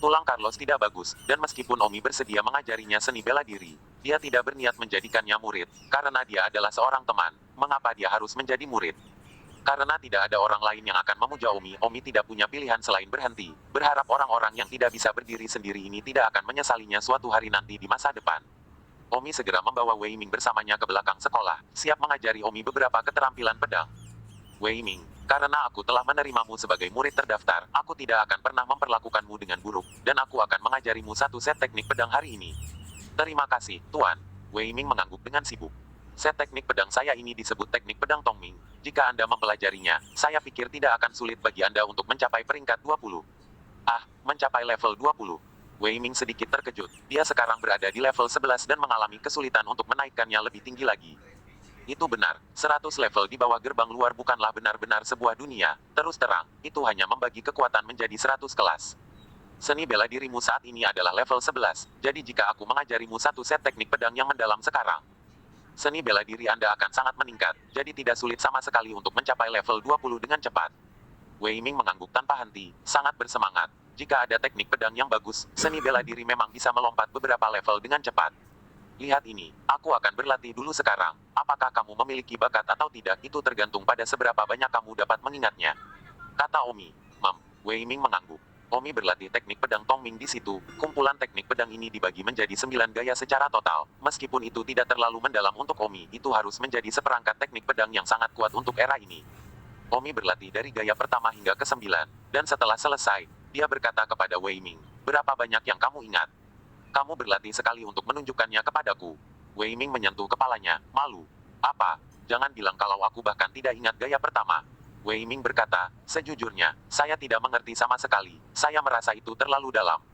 Tulang Carlos tidak bagus, dan meskipun Omi bersedia mengajarinya seni bela diri, dia tidak berniat menjadikannya murid, karena dia adalah seorang teman. Mengapa dia harus menjadi murid? Karena tidak ada orang lain yang akan memuja Omi, Omi tidak punya pilihan selain berhenti, berharap orang-orang yang tidak bisa berdiri sendiri ini tidak akan menyesalinya suatu hari nanti di masa depan. Omi segera membawa Wei Ming bersamanya ke belakang sekolah, siap mengajari Omi beberapa keterampilan pedang. Wei Ming, karena aku telah menerimamu sebagai murid terdaftar, aku tidak akan pernah memperlakukanmu dengan buruk, dan aku akan mengajarimu satu set teknik pedang hari ini. Terima kasih, Tuan. Wei Ming mengangguk dengan sibuk. Set teknik pedang saya ini disebut teknik pedang Tongming. Jika Anda mempelajarinya, saya pikir tidak akan sulit bagi Anda untuk mencapai peringkat 20. Ah, mencapai level 20. Wei Ming sedikit terkejut. Dia sekarang berada di level 11 dan mengalami kesulitan untuk menaikkannya lebih tinggi lagi. Itu benar, 100 level di bawah gerbang luar bukanlah benar-benar sebuah dunia. Terus terang, itu hanya membagi kekuatan menjadi 100 kelas. Seni bela dirimu saat ini adalah level 11, jadi jika aku mengajarimu satu set teknik pedang yang mendalam sekarang, seni bela diri Anda akan sangat meningkat, jadi tidak sulit sama sekali untuk mencapai level 20 dengan cepat. Wei Ming mengangguk tanpa henti, sangat bersemangat. Jika ada teknik pedang yang bagus, seni bela diri memang bisa melompat beberapa level dengan cepat. Lihat ini, aku akan berlatih dulu sekarang. Apakah kamu memiliki bakat atau tidak, itu tergantung pada seberapa banyak kamu dapat mengingatnya. Kata Omi. Wei Ming mengangguk. Omi berlatih teknik pedang Tongming di situ. Kumpulan teknik pedang ini dibagi menjadi 9 gaya secara total. Meskipun itu tidak terlalu mendalam untuk Omi, itu harus menjadi seperangkat teknik pedang yang sangat kuat untuk era ini. Omi berlatih dari gaya pertama hingga ke-9, dan setelah selesai, dia berkata kepada Wei Ming, berapa banyak yang kamu ingat? Kamu berlatih sekali untuk menunjukkannya kepadaku. Wei Ming menyentuh kepalanya, malu. Apa? Jangan bilang kalau aku bahkan tidak ingat gaya pertama. Wei Ming berkata, sejujurnya, saya tidak mengerti sama sekali. Saya merasa itu terlalu dalam.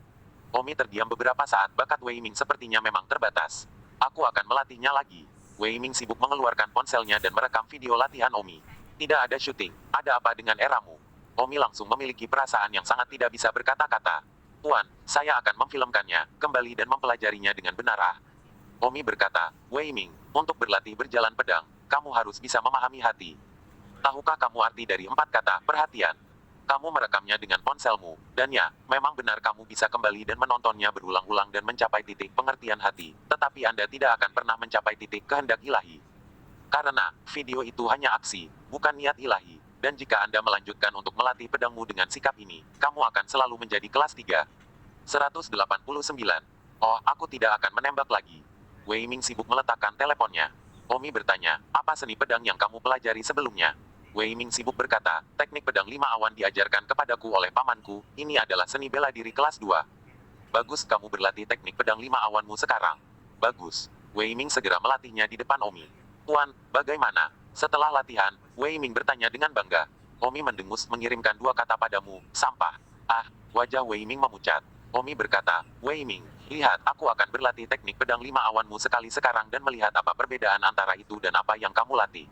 Omi terdiam beberapa saat, bakat Wei Ming sepertinya memang terbatas. Aku akan melatihnya lagi. Wei Ming sibuk mengeluarkan ponselnya dan merekam video latihan Omi. Tidak ada syuting. Ada apa dengan eramu? Omi langsung memiliki perasaan yang sangat tidak bisa berkata-kata. Tuan, saya akan memfilmkannya, kembali dan mempelajarinya dengan benar. Omi berkata, Wei Ming, untuk berlatih berjalan pedang, kamu harus bisa memahami hati. Tahukah kamu arti dari 4 kata, perhatian? Kamu merekamnya dengan ponselmu, dan ya, memang benar kamu bisa kembali dan menontonnya berulang-ulang dan mencapai titik pengertian hati, tetapi Anda tidak akan pernah mencapai titik kehendak ilahi. Karena, video itu hanya aksi, bukan niat ilahi. Dan jika Anda melanjutkan untuk melatih pedangmu dengan sikap ini, kamu akan selalu menjadi kelas 3. 189. Oh, aku tidak akan menembak lagi. Wei Ming sibuk meletakkan teleponnya. Omi bertanya, apa seni pedang yang kamu pelajari sebelumnya? Wei Ming sibuk berkata, teknik pedang 5 awan diajarkan kepadaku oleh pamanku, ini adalah seni bela diri kelas 2. Bagus kamu berlatih teknik pedang 5 awanmu sekarang. Bagus. Wei Ming segera melatihnya di depan Omi. Tuan, bagaimana? Setelah latihan, Wei Ming bertanya dengan bangga. Omi mendengus mengirimkan 2 kata padamu, sampah. Ah, wajah Wei Ming memucat. Omi berkata, Wei Ming, lihat aku akan berlatih teknik pedang 5 awanmu sekali sekarang dan melihat apa perbedaan antara itu dan apa yang kamu latih.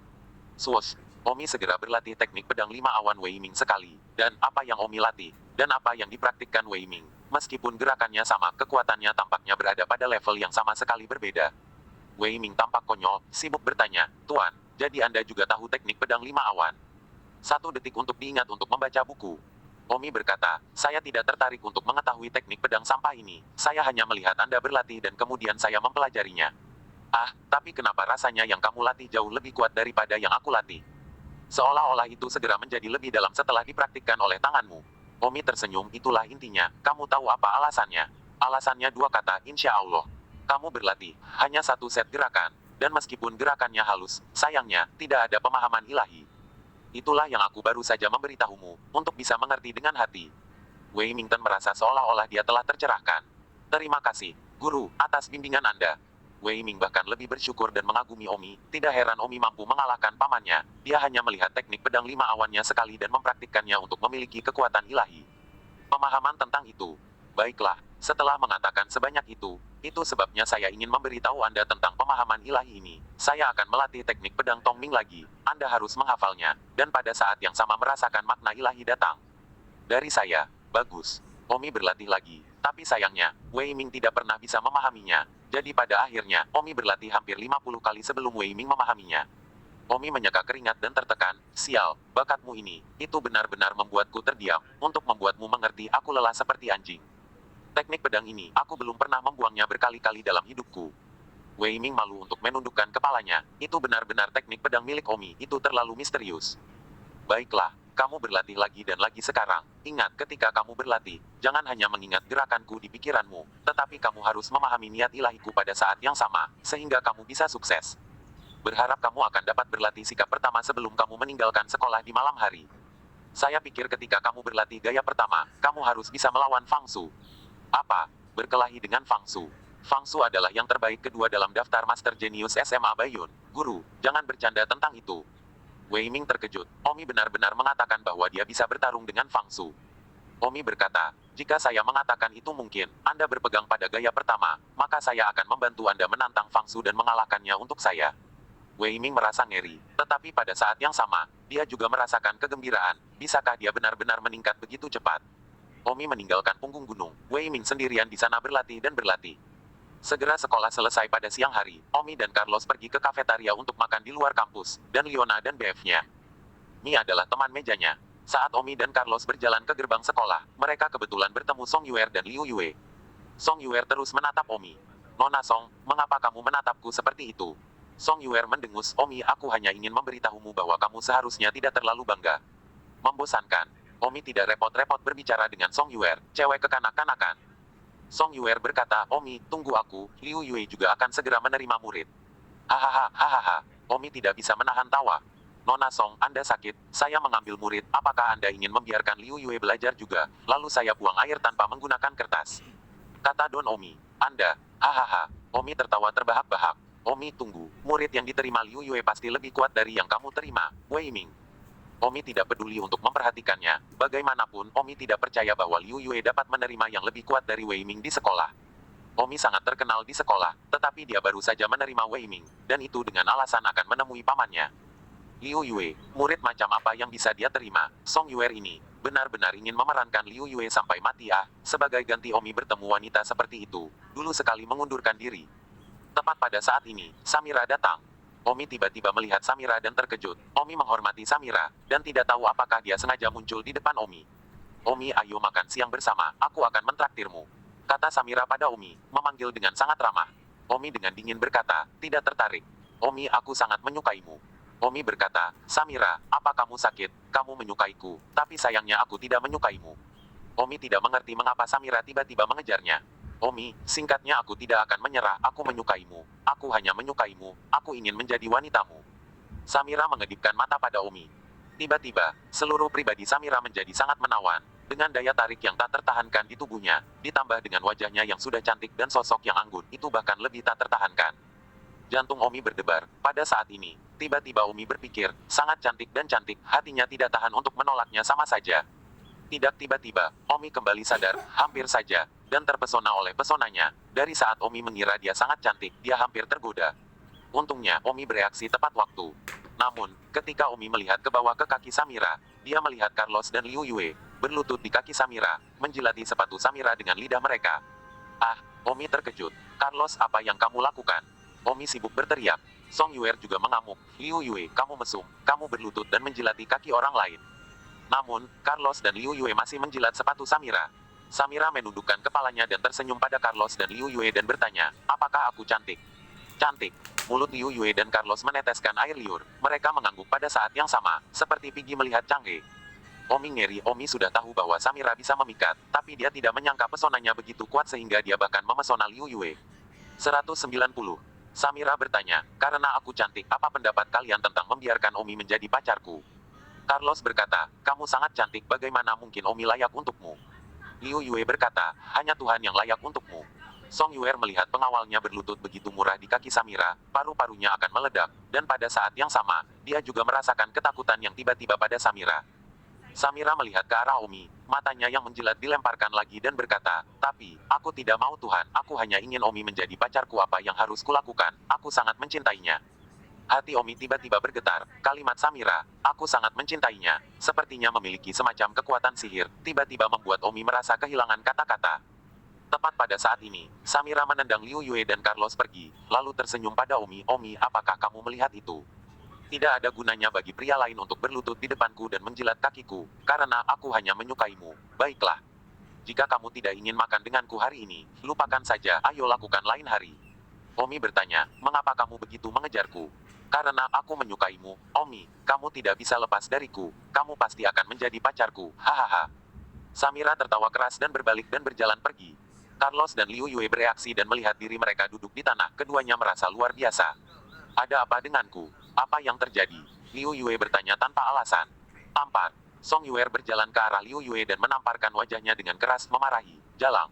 Swoosh. Omi segera berlatih teknik pedang 5 awan Wei Ming sekali, dan apa yang Omi latih, dan apa yang dipraktikkan Wei Ming. Meskipun gerakannya sama, kekuatannya tampaknya berada pada level yang sama sekali berbeda. Wei Ming tampak konyol, sibuk bertanya, Tuan, jadi Anda juga tahu teknik pedang 5 awan? 1 detik untuk diingat untuk membaca buku. Omi berkata, saya tidak tertarik untuk mengetahui teknik pedang sampah ini, saya hanya melihat Anda berlatih dan kemudian saya mempelajarinya. Ah, tapi kenapa rasanya yang kamu latih jauh lebih kuat daripada yang aku latih? Seolah-olah itu segera menjadi lebih dalam setelah dipraktikkan oleh tanganmu. Omi tersenyum, itulah intinya, kamu tahu apa alasannya? Alasannya 2 kata, insya Allah. Kamu berlatih, hanya 1 set gerakan, dan meskipun gerakannya halus, sayangnya, tidak ada pemahaman ilahi. Itulah yang aku baru saja memberitahumu, untuk bisa mengerti dengan hati. Wei Mington merasa seolah-olah dia telah tercerahkan. Terima kasih, Guru, atas bimbingan Anda. Wei Ming bahkan lebih bersyukur dan mengagumi Omi, tidak heran Omi mampu mengalahkan pamannya, dia hanya melihat teknik pedang 5 awannya sekali dan mempraktikkannya untuk memiliki kekuatan ilahi. Pemahaman tentang itu. Baiklah, setelah mengatakan sebanyak itu sebabnya saya ingin memberitahu Anda tentang pemahaman ilahi ini. Saya akan melatih teknik pedang Tongming lagi, Anda harus menghafalnya, dan pada saat yang sama merasakan makna ilahi datang. Dari saya, bagus. Omi berlatih lagi, tapi sayangnya, Wei Ming tidak pernah bisa memahaminya. Jadi pada akhirnya, Omi berlatih hampir 50 kali sebelum Wei Ming memahaminya. Omi menyeka keringat dan tertekan, sial, bakatmu ini, itu benar-benar membuatku terdiam, untuk membuatmu mengerti aku lelah seperti anjing. Teknik pedang ini, aku belum pernah membuangnya berkali-kali dalam hidupku. Wei Ming malu untuk menundukkan kepalanya, itu benar-benar teknik pedang milik Omi, itu terlalu misterius. Baiklah, kamu berlatih lagi dan lagi sekarang. Ingat ketika kamu berlatih, jangan hanya mengingat gerakanku di pikiranmu, tetapi kamu harus memahami niat ilahiku pada saat yang sama, sehingga kamu bisa sukses. Berharap kamu akan dapat berlatih sikap pertama sebelum kamu meninggalkan sekolah di malam hari. Saya pikir ketika kamu berlatih gaya pertama, kamu harus bisa melawan Fang Su. Apa? Berkelahi dengan Fang Su. Fang Su adalah yang terbaik kedua dalam daftar Master Genius SMA Baiyun. Guru, jangan bercanda tentang itu. Wei Ming terkejut. Omi benar-benar mengatakan bahwa dia bisa bertarung dengan Fang Su. Omi berkata, jika saya mengatakan itu mungkin, Anda berpegang pada gaya pertama, maka saya akan membantu Anda menantang Fang Su dan mengalahkannya untuk saya. Wei Ming merasa ngeri, tetapi pada saat yang sama, dia juga merasakan kegembiraan. Bisakah dia benar-benar meningkat begitu cepat? Omi meninggalkan punggung gunung. Wei Ming sendirian di sana berlatih dan berlatih. Segera sekolah selesai pada siang hari, Omi dan Carlos pergi ke kafetaria untuk makan di luar kampus, dan Leona dan BF-nya. Mi adalah teman mejanya. Saat Omi dan Carlos berjalan ke gerbang sekolah, mereka kebetulan bertemu Song Yuer dan Liu Yue. Song Yuer terus menatap Omi. Nona Song, mengapa kamu menatapku seperti itu? Song Yuer mendengus, Omi, aku hanya ingin memberitahumu bahwa kamu seharusnya tidak terlalu bangga. Membosankan. Omi tidak repot-repot berbicara dengan Song Yuer, cewek kekanak-kanakan. Song Yuer berkata, Omi, tunggu aku, Liu Yue juga akan segera menerima murid. Hahaha, hahaha. Omi tidak bisa menahan tawa. Nona Song, Anda sakit, saya mengambil murid, apakah Anda ingin membiarkan Liu Yue belajar juga, lalu saya buang air tanpa menggunakan kertas? Kata Don Omi. Anda, hahaha. Omi tertawa terbahak-bahak. Omi, tunggu, murid yang diterima Liu Yue pasti lebih kuat dari yang kamu terima, Wei Ming. Omi tidak peduli untuk memperhatikannya, bagaimanapun Omi tidak percaya bahwa Liu Yue dapat menerima yang lebih kuat dari Wei Ming di sekolah. Omi sangat terkenal di sekolah, tetapi dia baru saja menerima Wei Ming, dan itu dengan alasan akan menemui pamannya. Liu Yue, murid macam apa yang bisa dia terima? Song Yuer ini, benar-benar ingin memerankan Liu Yue sampai mati sebagai ganti Omi bertemu wanita seperti itu, dulu sekali mengundurkan diri. Tepat pada saat ini, Samira datang. Omi tiba-tiba melihat Samira dan terkejut. Omi menghormati Samira, dan tidak tahu apakah dia sengaja muncul di depan Omi. Omi, ayo makan siang bersama, aku akan mentraktirmu. Kata Samira pada Omi, memanggil dengan sangat ramah. Omi dengan dingin berkata, tidak tertarik. Omi, aku sangat menyukaimu. Omi berkata, Samira, apa kamu sakit? Kamu menyukaiku, tapi sayangnya aku tidak menyukaimu. Omi tidak mengerti mengapa Samira tiba-tiba mengejarnya. Omi, singkatnya aku tidak akan menyerah, aku menyukaimu. Aku hanya menyukaimu, aku ingin menjadi wanitamu. Samira mengedipkan mata pada Omi. Tiba-tiba, seluruh pribadi Samira menjadi sangat menawan, dengan daya tarik yang tak tertahankan di tubuhnya, ditambah dengan wajahnya yang sudah cantik dan sosok yang anggun, itu bahkan lebih tak tertahankan. Jantung Omi berdebar. Pada saat ini, tiba-tiba Omi berpikir, sangat cantik dan cantik, hatinya tidak tahan untuk menolaknya sama saja. Tidak tiba-tiba, Omi kembali sadar, hampir saja, dan terpesona oleh pesonanya. Dari saat Omi mengira dia sangat cantik, dia hampir tergoda. Untungnya, Omi bereaksi tepat waktu. Namun, ketika Omi melihat ke bawah ke kaki Samira, dia melihat Carlos dan Liu Yue, berlutut di kaki Samira, menjilati sepatu Samira dengan lidah mereka. Ah, Omi terkejut. Carlos, apa yang kamu lakukan? Omi sibuk berteriak. Song Yuer juga mengamuk. Liu Yue, kamu mesum, kamu berlutut dan menjilati kaki orang lain. Namun, Carlos dan Liu Yue masih menjilat sepatu Samira. Samira menundukkan kepalanya dan tersenyum pada Carlos dan Liu Yue dan bertanya, apakah aku cantik? Cantik. Mulut Liu Yue dan Carlos meneteskan air liur. Mereka mengangguk pada saat yang sama, seperti Piggy melihat Chang'e. Omi ngeri. Omi sudah tahu bahwa Samira bisa memikat, tapi dia tidak menyangka pesonanya begitu kuat sehingga dia bahkan memesona Liu Yue. 190. Samira bertanya, karena aku cantik, apa pendapat kalian tentang membiarkan Omi menjadi pacarku? Carlos berkata, kamu sangat cantik, bagaimana mungkin Omi layak untukmu? Liu Yue berkata, hanya Tuhan yang layak untukmu. Song Yuer melihat pengawalnya berlutut begitu murah di kaki Samira, paru-parunya akan meledak, dan pada saat yang sama, dia juga merasakan ketakutan yang tiba-tiba pada Samira. Samira melihat ke arah Omi, matanya yang menjilat dilemparkan lagi dan berkata, tapi, aku tidak mau Tuhan, aku hanya ingin Omi menjadi pacarku, apa yang harus kulakukan, aku sangat mencintainya. Hati Omi tiba-tiba bergetar, kalimat Samira, aku sangat mencintainya, sepertinya memiliki semacam kekuatan sihir, tiba-tiba membuat Omi merasa kehilangan kata-kata. Tepat pada saat ini, Samira menendang Liu Yue dan Carlos pergi, lalu tersenyum pada Omi, Omi, apakah kamu melihat itu? Tidak ada gunanya bagi pria lain untuk berlutut di depanku dan menjilat kakiku, karena aku hanya menyukaimu. Baiklah. Jika kamu tidak ingin makan denganku hari ini, lupakan saja, ayo lakukan lain hari. Omi bertanya, mengapa kamu begitu mengejarku? Karena aku menyukaimu, Omi, kamu tidak bisa lepas dariku, kamu pasti akan menjadi pacarku, hahaha. Samira tertawa keras dan berbalik dan berjalan pergi. Carlos dan Liu Yue bereaksi dan melihat diri mereka duduk di tanah, keduanya merasa luar biasa. Ada apa denganku? Apa yang terjadi? Liu Yue bertanya tanpa alasan. Tampar. Song Yuer berjalan ke arah Liu Yue dan menamparkan wajahnya dengan keras memarahi. Jalang.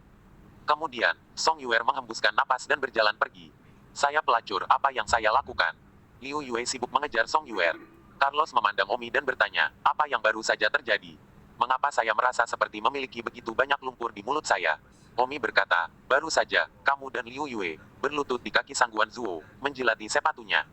Kemudian, Song Yuer menghembuskan napas dan berjalan pergi. Saya pelacur, apa yang saya lakukan? Liu Yue sibuk mengejar Song Yuer. Carlos memandang Omi dan bertanya, apa yang baru saja terjadi? Mengapa saya merasa seperti memiliki begitu banyak lumpur di mulut saya? Omi berkata, baru saja, kamu dan Liu Yue, berlutut di kaki Sangguan Zuo, menjilati sepatunya.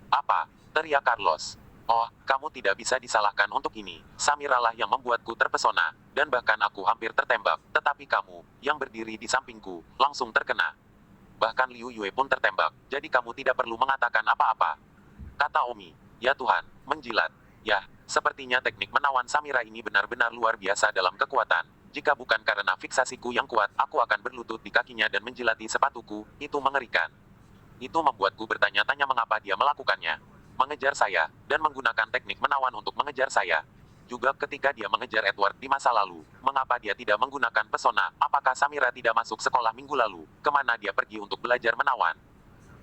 Apa? Teriak Carlos. Oh, kamu tidak bisa disalahkan untuk ini. Samiralah yang membuatku terpesona, dan bahkan aku hampir tertembak, tetapi kamu, yang berdiri di sampingku, langsung terkena. Bahkan Liu Yue pun tertembak, jadi kamu tidak perlu mengatakan apa-apa. Kata Omi. Ya Tuhan, menjilat. Ya, sepertinya teknik menawan Samira ini benar-benar luar biasa dalam kekuatan. Jika bukan karena fiksasiku yang kuat, aku akan berlutut di kakinya dan menjilati sepatuku, itu mengerikan. Itu membuatku bertanya-tanya mengapa dia melakukannya. Mengejar saya, dan menggunakan teknik menawan untuk mengejar saya. Juga ketika dia mengejar Edward di masa lalu, mengapa dia tidak menggunakan pesona, apakah Samira tidak masuk sekolah minggu lalu, kemana dia pergi untuk belajar menawan.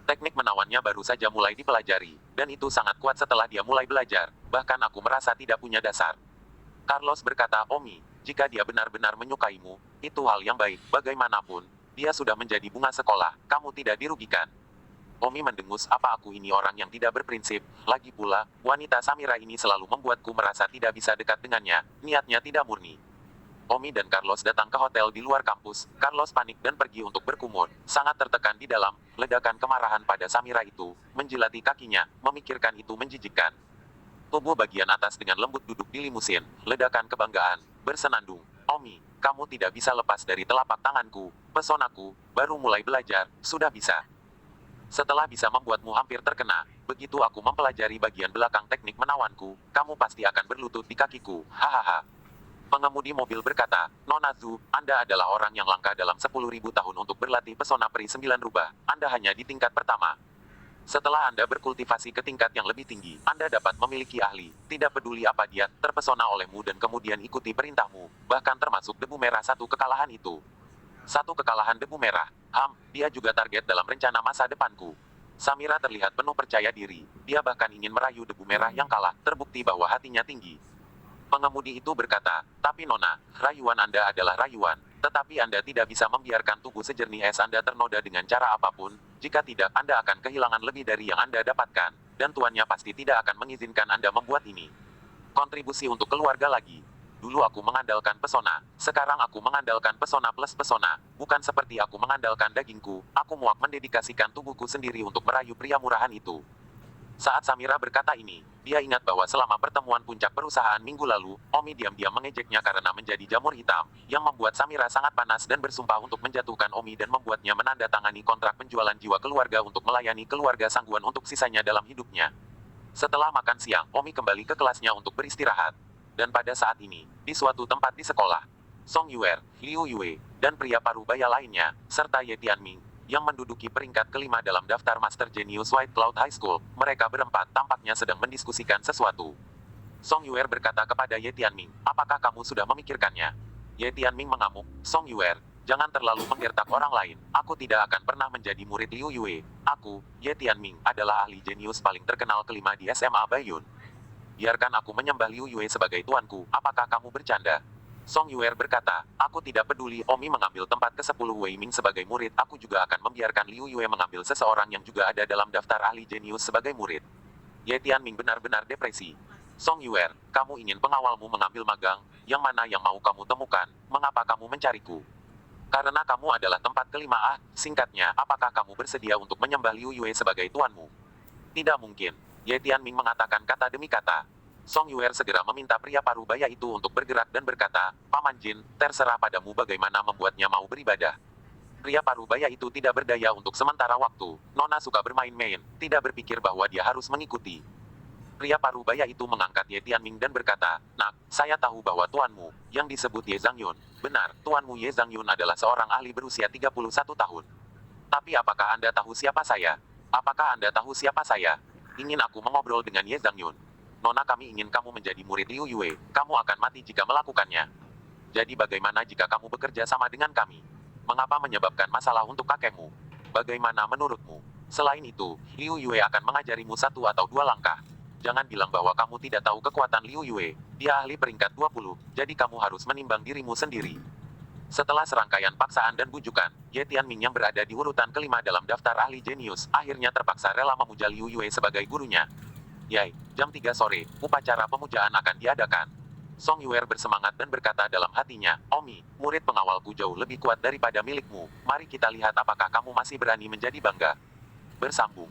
Teknik menawannya baru saja mulai dipelajari, dan itu sangat kuat setelah dia mulai belajar, bahkan aku merasa tidak punya dasar. Carlos berkata, Omi, jika dia benar-benar menyukaimu, itu hal yang baik, bagaimanapun, dia sudah menjadi bunga sekolah, kamu tidak dirugikan. Omi mendengus, apa aku ini orang yang tidak berprinsip, lagi pula, wanita Samira ini selalu membuatku merasa tidak bisa dekat dengannya, niatnya tidak murni. Omi dan Carlos datang ke hotel di luar kampus, Carlos panik dan pergi untuk berkumur, sangat tertekan di dalam, ledakan kemarahan pada Samira itu, menjilati kakinya, memikirkan itu menjijikkan. Tubuh bagian atas dengan lembut duduk di limusin, ledakan kebanggaan, bersenandung, Omi, kamu tidak bisa lepas dari telapak tanganku, pesonaku, baru mulai belajar, sudah bisa. Setelah bisa membuatmu hampir terkena, begitu aku mempelajari bagian belakang teknik menawanku, kamu pasti akan berlutut di kakiku. Hahaha. Pengemudi mobil berkata, Nona Zu, Anda adalah orang yang langka dalam 10.000 tahun untuk berlatih pesona peri 9 rubah. Anda hanya di tingkat pertama. Setelah Anda berkultivasi ke tingkat yang lebih tinggi, Anda dapat memiliki ahli. Tidak peduli apa dia, terpesona olehmu dan kemudian ikuti perintahmu, bahkan termasuk debu merah satu kekalahan itu. Satu kekalahan debu merah. Dia juga target dalam rencana masa depanku. Samira terlihat penuh percaya diri. Dia bahkan ingin merayu debu merah yang kalah, terbukti bahwa hatinya tinggi. Pengemudi itu berkata, tapi Nona, rayuan Anda adalah rayuan. Tetapi Anda tidak bisa membiarkan tubuh sejernih es Anda ternoda dengan cara apapun. Jika tidak, Anda akan kehilangan lebih dari yang Anda dapatkan. Dan tuannya pasti tidak akan mengizinkan Anda membuat ini. Kontribusi untuk keluarga lagi. Dulu aku mengandalkan pesona. Sekarang aku mengandalkan pesona plus pesona. Bukan seperti aku mengandalkan dagingku. Aku muak mendedikasikan tubuhku sendiri untuk merayu pria murahan itu. Saat Samira berkata ini, dia ingat bahwa selama pertemuan puncak perusahaan minggu lalu, Omi diam-diam mengejeknya karena menjadi jamur hitam, yang membuat Samira sangat panas dan bersumpah untuk menjatuhkan Omi dan membuatnya menandatangani kontrak penjualan jiwa keluarga untuk melayani keluarga Sangguan untuk sisanya dalam hidupnya. Setelah makan siang, Omi kembali ke kelasnya untuk beristirahat. Dan pada saat ini, di suatu tempat di sekolah, Song Yuer, Liu Yue, dan pria parubaya lainnya, serta Ye Tianming, yang menduduki peringkat kelima dalam daftar Master Genius White Cloud High School, mereka berempat tampaknya sedang mendiskusikan sesuatu. Song Yuer berkata kepada Ye Tianming, apakah kamu sudah memikirkannya? Ye Tianming mengamuk, Song Yuer, jangan terlalu menggertak orang lain, aku tidak akan pernah menjadi murid Liu Yue. Aku, Ye Tianming, adalah ahli jenius paling terkenal kelima di SMA Baiyun. Biarkan aku menyembah Liu Yue sebagai tuanku, apakah kamu bercanda? Song Yuer berkata, aku tidak peduli Omi mengambil tempat ke-10 Wei Ming sebagai murid, aku juga akan membiarkan Liu Yue mengambil seseorang yang juga ada dalam daftar ahli jenius sebagai murid. Ye Tianming benar-benar depresi. Song Yuer, kamu ingin pengawalmu mengambil magang, yang mana yang mau kamu temukan, mengapa kamu mencariku? Karena kamu adalah tempat kelima singkatnya, apakah kamu bersedia untuk menyembah Liu Yue sebagai tuanmu? Tidak mungkin. Ye Tianming mengatakan kata demi kata. Song Yuer segera meminta pria parubaya itu untuk bergerak dan berkata, Paman Jin, terserah padamu bagaimana membuatnya mau beribadah. Pria parubaya itu tidak berdaya untuk sementara waktu. Nona suka bermain-main, tidak berpikir bahwa dia harus mengikuti. Pria parubaya itu mengangkat Ye Tianming dan berkata, Nak, saya tahu bahwa tuanmu, yang disebut Ye Zhangyun, benar, tuanmu Ye Zhangyun adalah seorang ahli berusia 31 tahun. Tapi apakah Anda tahu siapa saya? Apakah Anda tahu siapa saya? Ingin aku mengobrol dengan Ye Zhangyun. Nona, kami ingin kamu menjadi murid Liu Yue, kamu akan mati jika melakukannya. Jadi bagaimana jika kamu bekerja sama dengan kami? Mengapa menyebabkan masalah untuk kakekmu? Bagaimana menurutmu? Selain itu, Liu Yue akan mengajarimu satu atau dua langkah. Jangan bilang bahwa kamu tidak tahu kekuatan Liu Yue, dia ahli peringkat 20, jadi kamu harus menimbang dirimu sendiri. Setelah serangkaian paksaan dan bujukan, Ye Tianming yang berada di urutan kelima dalam daftar ahli jenius, akhirnya terpaksa rela memuja Liu Yue sebagai gurunya. Yai, jam 3 sore, upacara pemujaan akan diadakan. Song Yuer bersemangat dan berkata dalam hatinya, Omi, murid pengawalku jauh lebih kuat daripada milikmu, mari kita lihat apakah kamu masih berani menjadi bangga. Bersambung.